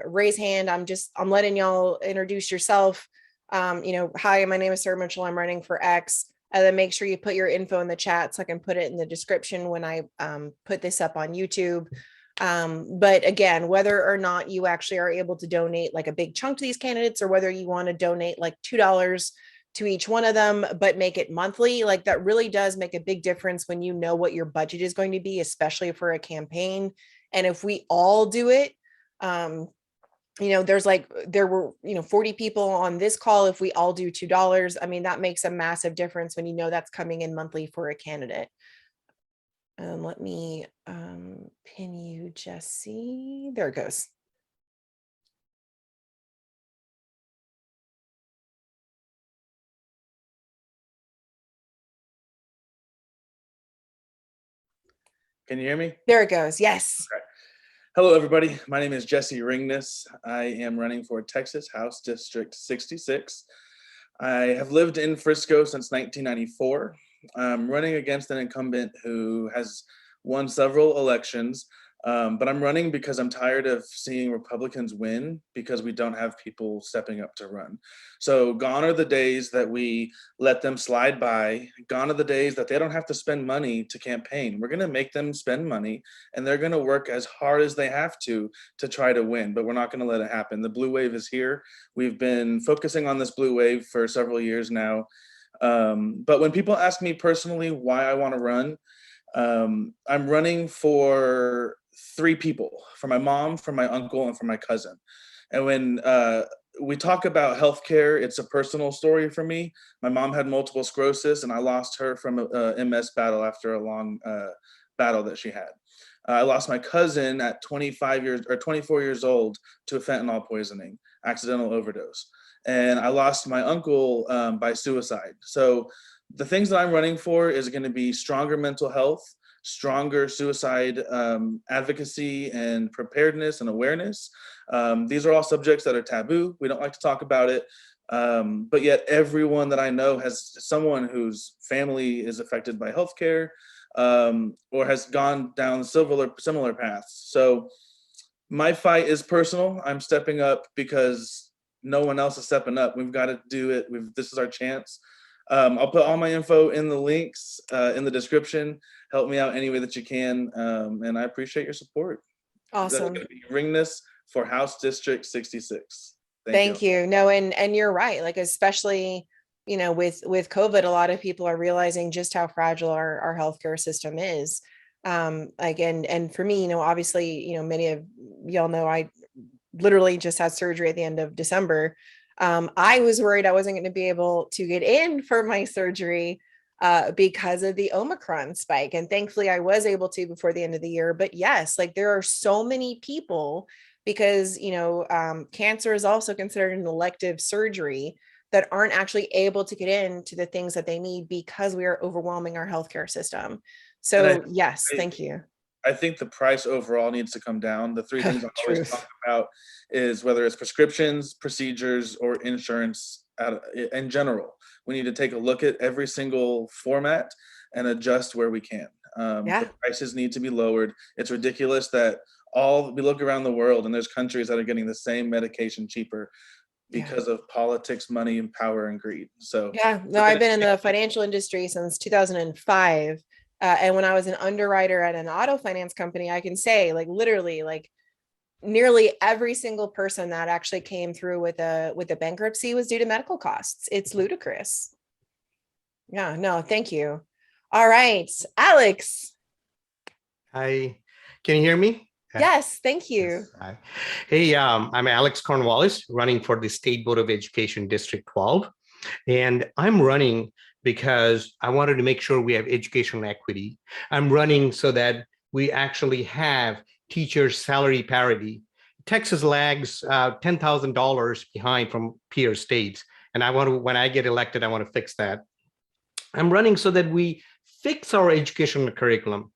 raise hand. I'm letting y'all introduce yourself. Hi, my name is Sarah Mitchell. I'm running for X. And then make sure you put your info in the chat so I can put it in the description when I put this up on YouTube. But again, whether or not you actually are able to donate like a big chunk to these candidates, or whether you want to donate like $2 to each one of them, but make it monthly, like that really does make a big difference when you know what your budget is going to be, especially for a campaign. And if we all do it, there were 40 people on this call. If we all do $2, I mean, that makes a massive difference when you know that's coming in monthly for a candidate. Let me pin you, Jesse. There it goes. Can you hear me? There it goes. Yes. Okay. Hello, everybody. My name is Jesse Ringness. I am running for Texas House District 66. I have lived in Frisco since 1994. I'm running against an incumbent who has won several elections, but I'm running because I'm tired of seeing Republicans win because we don't have people stepping up to run. So gone are the days that we let them slide by. Gone are the days that they don't have to spend money to campaign. We're going to make them spend money, and they're going to work as hard as they have to try to win, but we're not going to let it happen. The blue wave is here. We've been focusing on this blue wave for several years now. But when people ask me personally why I want to run, I'm running for 3 people: for my mom, for my uncle, and for my cousin. And when we talk about healthcare, it's a personal story for me. My mom had multiple sclerosis, and I lost her from a MS battle after a long battle that she had. I lost my cousin at 24 years old to a fentanyl poisoning, accidental overdose. And I lost my uncle by suicide. So the things that I'm running for is going to be stronger mental health, stronger suicide advocacy and preparedness and awareness. These are all subjects that are taboo. We don't like to talk about it. But yet everyone that I know has someone whose family is affected by healthcare or has gone down similar paths. So my fight is personal. I'm stepping up because no one else is stepping up. We've got to do it. This is our chance. I'll put all my info in the links in the description. Help me out any way that you can. And I appreciate your support. Awesome. That's going to be Ringness for House District 66. Thank you. No, and you're right. Like, especially, with COVID, a lot of people are realizing just how fragile our healthcare system is. And for me, obviously, many of y'all know I literally just had surgery at the end of December. I was worried I wasn't going to be able to get in for my surgery because of the Omicron spike. And thankfully I was able to before the end of the year. But yes, like there are so many people because, cancer is also considered an elective surgery that aren't actually able to get into the things that they need because we are overwhelming our healthcare system. So yes, thank you. I think the price overall needs to come down. The 3 things I always talk about is whether it's prescriptions, procedures, or insurance in general. We need to take a look at every single format and adjust where we can. The prices need to be lowered. It's ridiculous that we look around the world and there's countries that are getting the same medication cheaper because of politics, money, and power and greed. So I've been in the financial industry since 2005. And when I was an underwriter at an auto finance company, I can say like literally like nearly every single person that actually came through with a bankruptcy was due to medical costs. It's ludicrous. Yeah, no, thank you. All right, Alex. Hi, can you hear me? Yes, thank you. Yes, hi. Hey, I'm Alex Cornwallis, running for the State Board of Education District 12. And I'm running because I wanted to make sure we have educational equity. I'm running so that we actually have teachers' salary parity. Texas lags $10,000 behind from peer states. And I want to, when I get elected, I want to fix that. I'm running so that we fix our educational curriculum.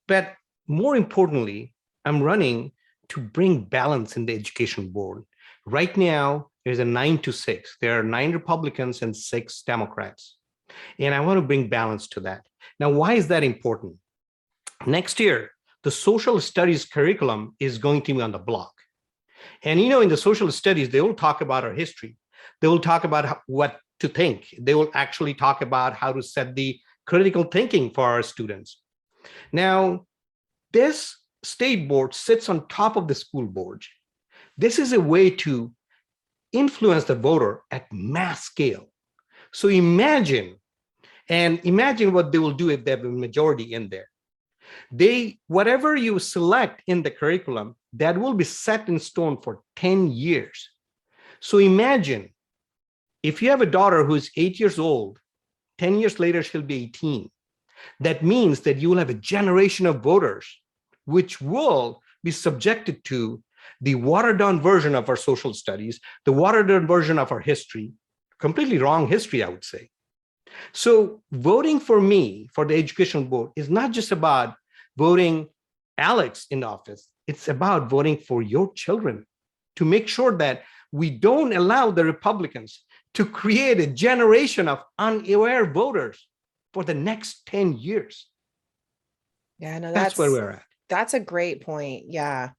But more importantly, I'm running to bring balance in the education board. Right now, there's a 9-6. There are 9 Republicans and 6 Democrats. And I want to bring balance to that. Now, why is that important? Next year, the social studies curriculum is going to be on the block. And you know, in the social studies, they will talk about our history. They will talk about what to think. They will actually talk about how to set the critical thinking for our students. Now, this state board sits on top of the school board. This is a way to influence the voter at mass scale. So imagine what they will do if they have a majority in there. Whatever you select in the curriculum, that will be set in stone for 10 years. So imagine if you have a daughter who's 8 years old, 10 years later, she'll be 18. That means that you will have a generation of voters which will be subjected to the watered down version of our social studies, the watered down version of our history, completely wrong history, I would say. So voting for me for the education board is not just about voting Alex in office. It's about voting for your children to make sure that we don't allow the Republicans to create a generation of unaware voters for the next 10 years. Yeah, no, That's where we're at. That's a great point. Yeah.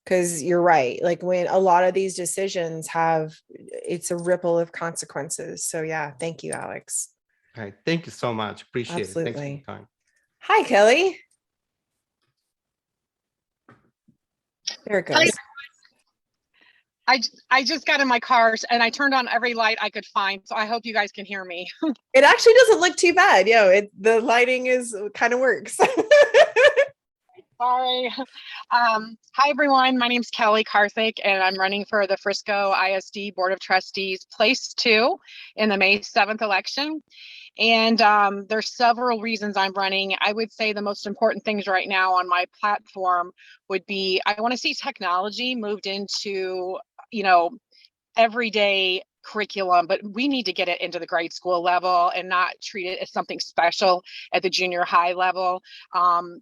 Because you're right. Like when a lot of these decisions it's a ripple of consequences. So yeah, thank you, Alex. All right. Thank you so much. Appreciate it. Thanks for Absolutely. your time. Hi, Kelly. There it goes. I just got in my car and I turned on every light I could find. So I hope you guys can hear me. It actually doesn't look too bad. The lighting kind of works. Sorry. Hi, everyone. My name is Kelly Karthik, and I'm running for the Frisco ISD Board of Trustees, place 2 in the May 7th election. And there's several reasons I'm running. I would say the most important things right now on my platform would be I want to see technology moved into, everyday curriculum, but we need to get it into the grade school level and not treat it as something special at the junior high level.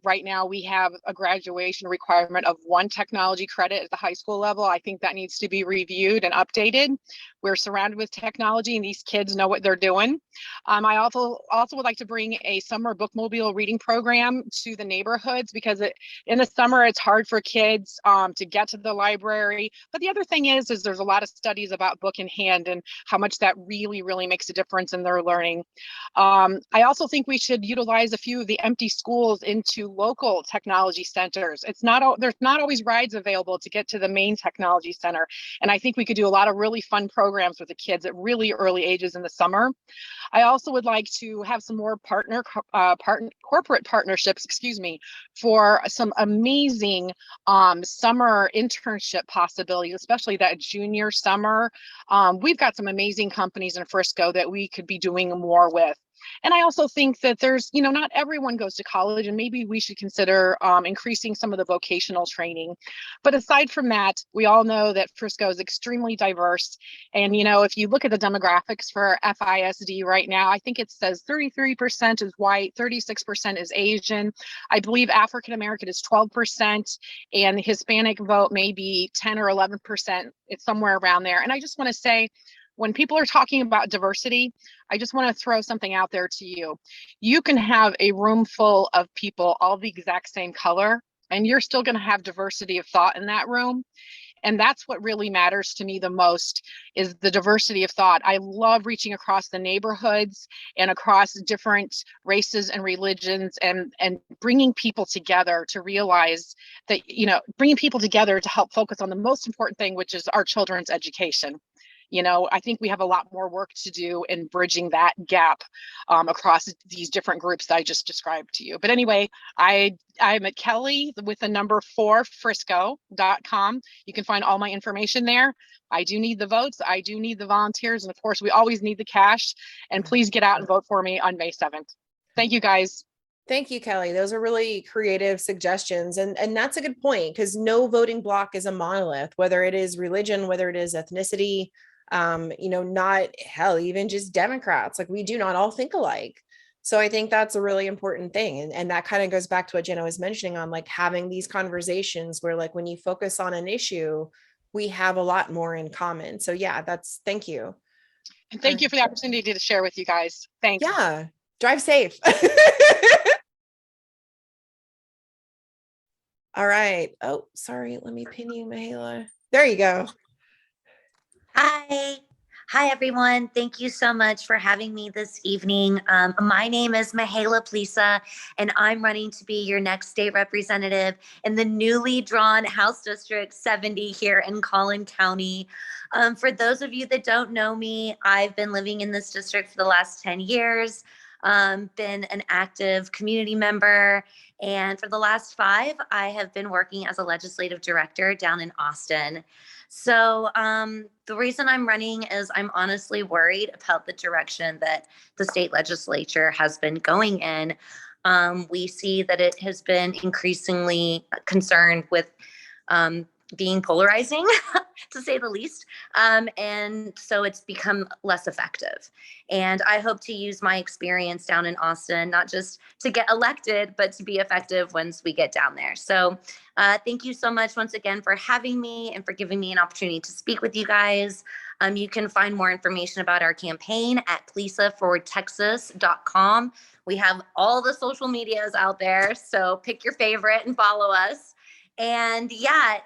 Right now we have a graduation requirement of 1 technology credit at the high school level. I think that needs to be reviewed and updated. We're surrounded with technology and these kids know what they're doing. I also would like to bring a summer bookmobile reading program to the neighborhoods because in the summer it's hard for kids to get to the library. But the other thing is there's a lot of studies about book in hand and how much that really, really makes a difference in their learning. I also think we should utilize a few of the empty schools into local technology centers. There's not always rides available to get to the main technology center. And I think we could do a lot of really fun programs with the kids at really early ages in the summer. I also would like to have some more corporate partnerships, for some amazing summer internship possibilities, especially that junior summer. We've got some amazing companies in Frisco that we could be doing more with. And I also think that there's, not everyone goes to college, and maybe we should consider increasing some of the vocational training. But aside from that, we all know that Frisco is extremely diverse. And, if you look at the demographics for FISD right now, I think it says 33% is white, 36% is Asian. I believe African American is 12%, and the Hispanic vote may be 10 or 11%. It's somewhere around there. And I just want to say, when people are talking about diversity, I just want to throw something out there to you. You can have a room full of people all the exact same color, and you're still going to have diversity of thought in that room. And that's what really matters to me the most, is the diversity of thought. I love reaching across the neighborhoods and across different races and religions, and bringing people together to realize that, bringing people together to help focus on the most important thing, which is our children's education. I think we have a lot more work to do in bridging that gap across these different groups that I just described to you. But anyway, I'm at Kelly with the number 4 Frisco.com. You can find all my information there. I do need the votes. I do need the volunteers. And of course, we always need the cash. And please get out and vote for me on May 7th. Thank you, guys. Thank you, Kelly. Those are really creative suggestions. And that's a good point, because no voting block is a monolith, whether it is religion, whether it is ethnicity, not hell, even just Democrats. Like, we do not all think alike. So I think that's a really important thing. And that kind of goes back to what Jenna was mentioning on, like, having these conversations where, like, when you focus on an issue, we have a lot more in common. So yeah, thank you. And thank you for the opportunity to share with you guys. Thanks. Yeah. Drive safe. All right. Oh, sorry. Let me pin you, Mihaela. There you go. Hi, everyone. Thank you so much for having me this evening. My name is Mihaela Plesa, and I'm running to be your next state representative in the newly drawn House District 70 here in Collin County. For those of you that don't know me, I've been living in this district for the last 10 years, been an active community member, and for the last 5, I have been working as a legislative director down in Austin. So the reason I'm running is I'm honestly worried about the direction that the state legislature has been going in. We see that it has been increasingly concerned with being polarizing, to say the least. And so it's become less effective. And I hope to use my experience down in Austin, not just to get elected, but to be effective once we get down there. So thank you so much once again for having me and for giving me an opportunity to speak with you guys. You can find more information about our campaign at plesafortexas.com. We have all the social medias out there, so pick your favorite and follow us. And yeah,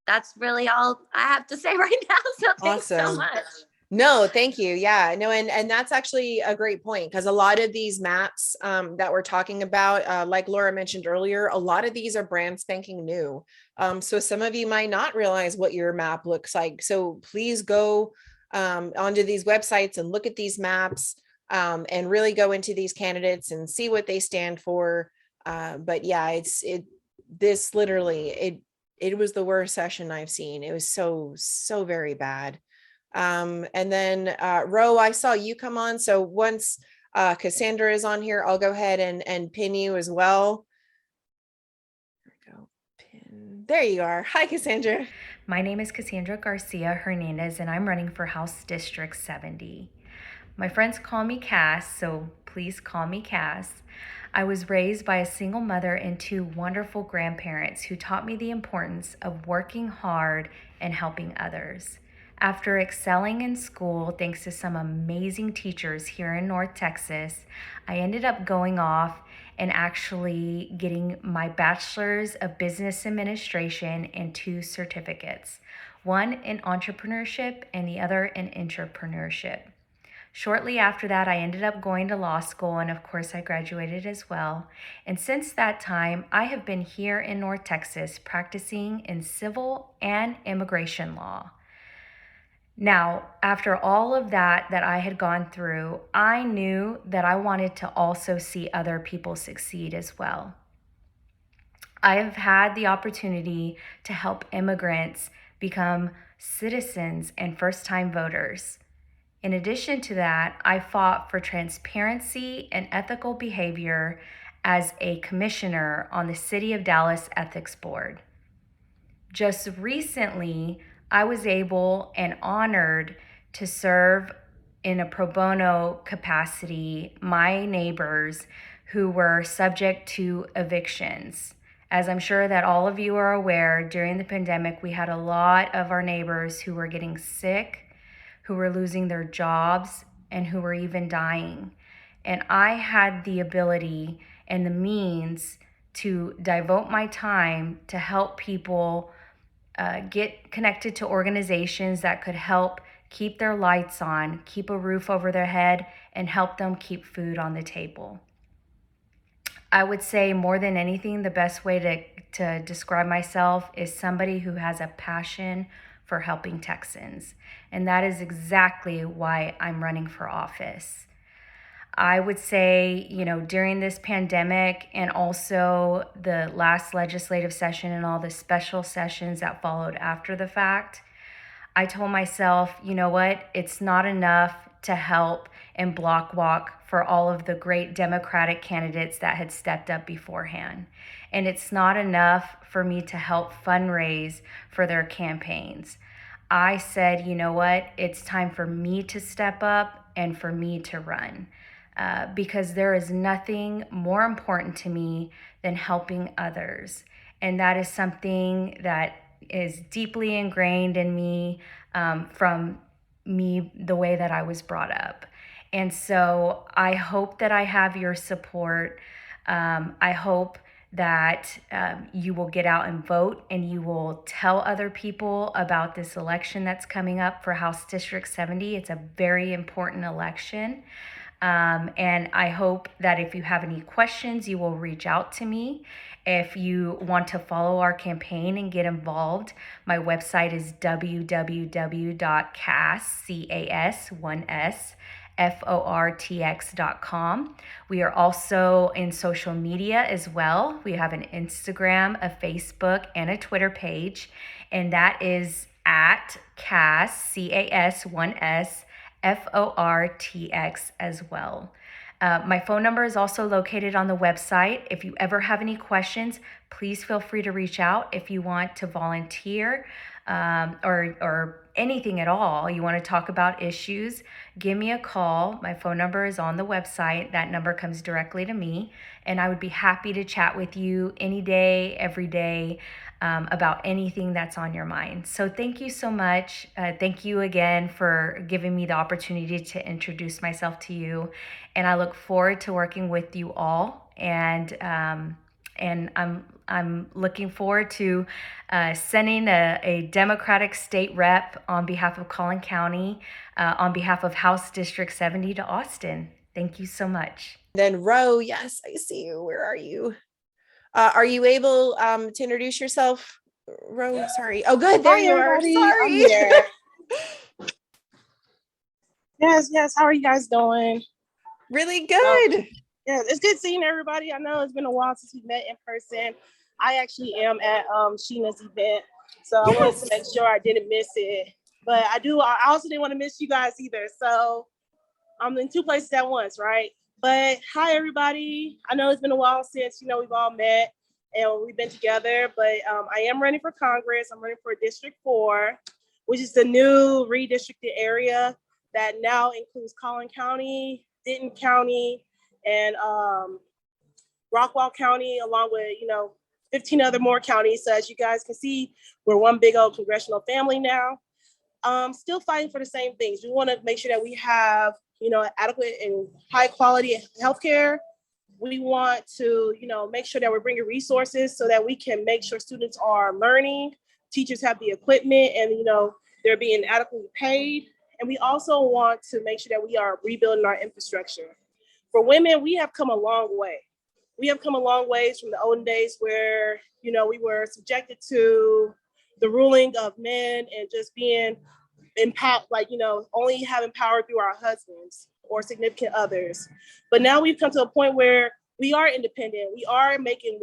that's really all I have to say right now. So thanks so much. No, thank you. Yeah, no, and that's actually a great point, because a lot of these maps that we're talking about, like Laura mentioned earlier, a lot of these are brand spanking new. So some of you might not realize what your map looks like. So please go onto these websites and look at these maps and really go into these candidates and see what they stand for. But yeah, this literally, it was the worst session I've seen. It was so very bad. And then Ro, I saw you come on. So once Cassandra is on here, I'll go ahead and pin you as well. There we go. Pin. There you are. Hi, Cassandra. My name is Cassandra Garcia Hernandez, and I'm running for House District 70. My friends call me Cass, so please call me Cass. I was raised by a single mother and 2 wonderful grandparents who taught me the importance of working hard and helping others. After excelling in school, thanks to some amazing teachers here in North Texas, I ended up going off and actually getting my Bachelor's of Business Administration and 2 certificates, one in entrepreneurship and the other in entrepreneurship. Shortly after that, I ended up going to law school, and of course I graduated as well. And since that time, I have been here in North Texas practicing in civil and immigration law. Now, after all of that I had gone through, I knew that I wanted to also see other people succeed as well. I have had the opportunity to help immigrants become citizens and first-time voters. In addition to that, I fought for transparency and ethical behavior as a commissioner on the City of Dallas Ethics Board. Just recently, I was able and honored to serve in a pro bono capacity my neighbors who were subject to evictions. As I'm sure that all of you are aware, during the pandemic, we had a lot of our neighbors who were getting sick, who were losing their jobs, and who were even dying. And I had the ability and the means to devote my time to help people get connected to organizations that could help keep their lights on, keep a roof over their head, and help them keep food on the table. I would say more than anything, the best way to describe myself is somebody who has a passion for helping Texans. And that is exactly why I'm running for office. I would say, during this pandemic and also the last legislative session and all the special sessions that followed after the fact, I told myself, you know what, it's not enough to help and block walk for all of the great Democratic candidates that had stepped up beforehand. And it's not enough for me to help fundraise for their campaigns. I said, you know what, it's time for me to step up and for me to run. Because there is nothing more important to me than helping others. And that is something that is deeply ingrained in me from me, the way that I was brought up. And so I hope that I have your support. I hope that you will get out and vote and you will tell other people about this election that's coming up for House District 70. It's a very important election. And I hope that if you have any questions, you will reach out to me. If you want to follow our campaign and get involved, my website is www.cas1sfortx.com. We are also in social media as well. We have an Instagram, a Facebook, and a Twitter page, and that is at CAS1S FORTX as well. My phone number is also located on the website. If you ever have any questions, please feel free to reach out. If you want to volunteer or anything at all, you want to talk about issues, give me a call. My phone number is on the website. That number comes directly to me, and I would be happy to chat with you any day, every day, about anything that's on your mind. So thank you so much. Thank you again for giving me the opportunity to introduce myself to you. And I look forward to working with you all. And I'm looking forward to sending a Democratic state rep on behalf of Collin County, on behalf of House District 70 to Austin. Thank you so much. Then Ro, yes, I see you. Where are you? Are you able to introduce yourself, Ro? Sorry. Oh, good. There you are. Sorry. Yes. How are you guys doing? Really good. Yeah, it's good seeing everybody. I know it's been a while since we met in person. I actually am at Sheena's event, so I wanted to make sure I didn't miss it. But I also didn't want to miss you guys either. So I'm in two places at once, right? But hi, everybody. I know it's been a while since, we've all met and we've been together, but I am running for Congress. I'm running for District 4, which is the new redistricted area that now includes Collin County, Denton County, and Rockwall County, along with, 15 other more counties. So as you guys can see, we're one big old congressional family now. Still fighting for the same things. We want to make sure that we have adequate and high quality healthcare. We want to, make sure that we're bringing resources so that we can make sure students are learning, teachers have the equipment, and, they're being adequately paid. And we also want to make sure that we are rebuilding our infrastructure. For women, we have come a long way. We have come a long ways from the olden days where, we were subjected to the ruling of men and just being empowered, only having power through our husbands or significant others. But now we've come to a point where we are independent. We are making,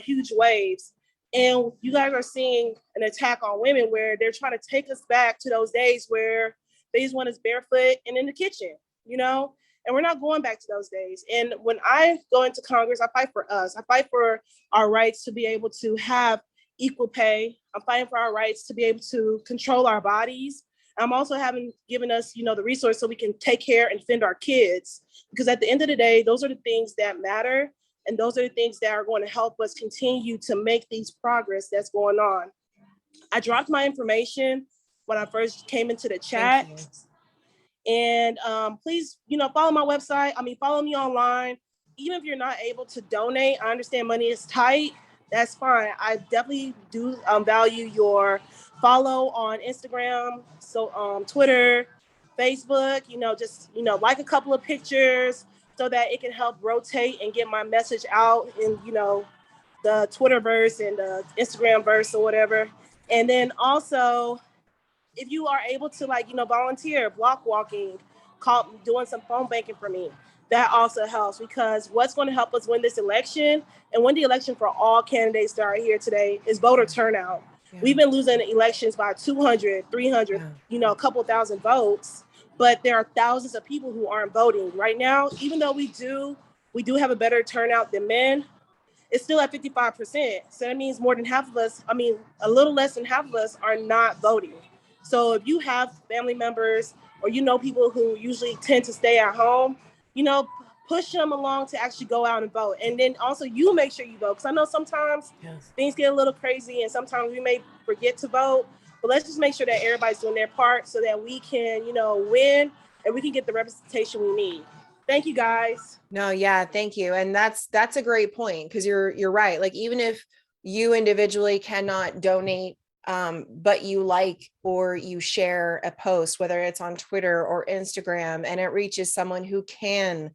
huge waves. And you guys are seeing an attack on women where they're trying to take us back to those days where they just want us barefoot and in the kitchen, and we're not going back to those days. And when I go into Congress, I fight for us. I fight for our rights to be able to have equal pay. I'm fighting for our rights to be able to control our bodies. I'm also given us, the resource so we can take care and fend our kids. Because at the end of the day, those are the things that matter. And those are the things that are going to help us continue to make these progress that's going on. I dropped my information when I first came into the chat. And please, follow my website. Follow me online. Even if you're not able to donate, I understand money is tight. That's fine. I definitely do value your follow on Instagram, so Twitter, Facebook, just, like a couple of pictures so that it can help rotate and get my message out in, the Twitterverse and the Instagram verse or whatever. And then also, if you are able to volunteer, block walking, doing some phone banking for me, that also helps, because what's going to help us win this election and win the election for all candidates that are here today is voter turnout. Yeah. We've been losing elections by 200, 300, a couple thousand votes, but there are thousands of people who aren't voting right now. Even though we do have a better turnout than men, it's still at 55%. So that means more than half of us, a little less than half of us are not voting. So if you have family members or people who usually tend to stay at home, push them along to actually go out and vote. And then also you make sure you vote. Because I know sometimes things get a little crazy and sometimes we may forget to vote. But let's just make sure that everybody's doing their part so that we can, win and we can get the representation we need. Thank you, guys. No, yeah, thank you. And that's a great point, because you're right. Like, even if you individually cannot donate, but you like or you share a post, whether it's on Twitter or Instagram, and it reaches someone who can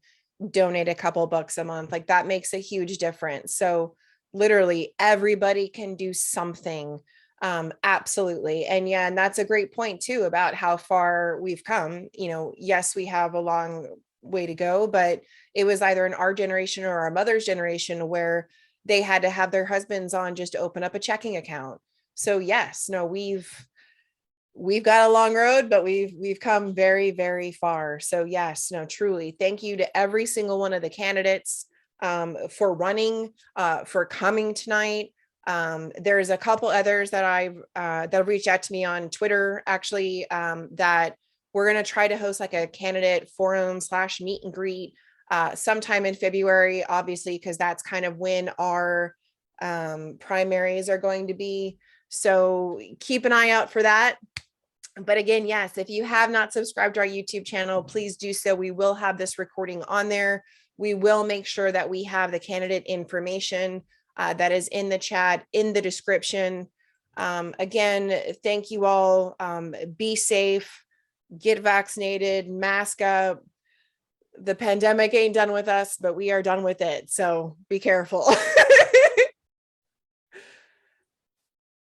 donate a couple bucks a month, like that makes a huge difference. So literally everybody can do something. Absolutely. And yeah, and that's a great point too, about how far we've come. Yes, we have a long way to go, but it was either in our generation or our mother's generation where they had to have their husbands on just to open up a checking account. So yes, no, we've got a long road, but we've come very, very far. So yes, no, truly, thank you to every single one of the candidates for running, for coming tonight. There's a couple others that that reached out to me on Twitter, actually, that we're going to try to host like a candidate forum / meet and greet sometime in February, obviously, because that's kind of when our primaries are going to be. So keep an eye out for that. But again, yes, if you have not subscribed to our YouTube channel, please do so. We will have this recording on there. We will make sure that we have the candidate information that is in the chat, in the description. Again, thank you all. Be safe. Get vaccinated, mask up. The pandemic ain't done with us, but we are done with it. So be careful.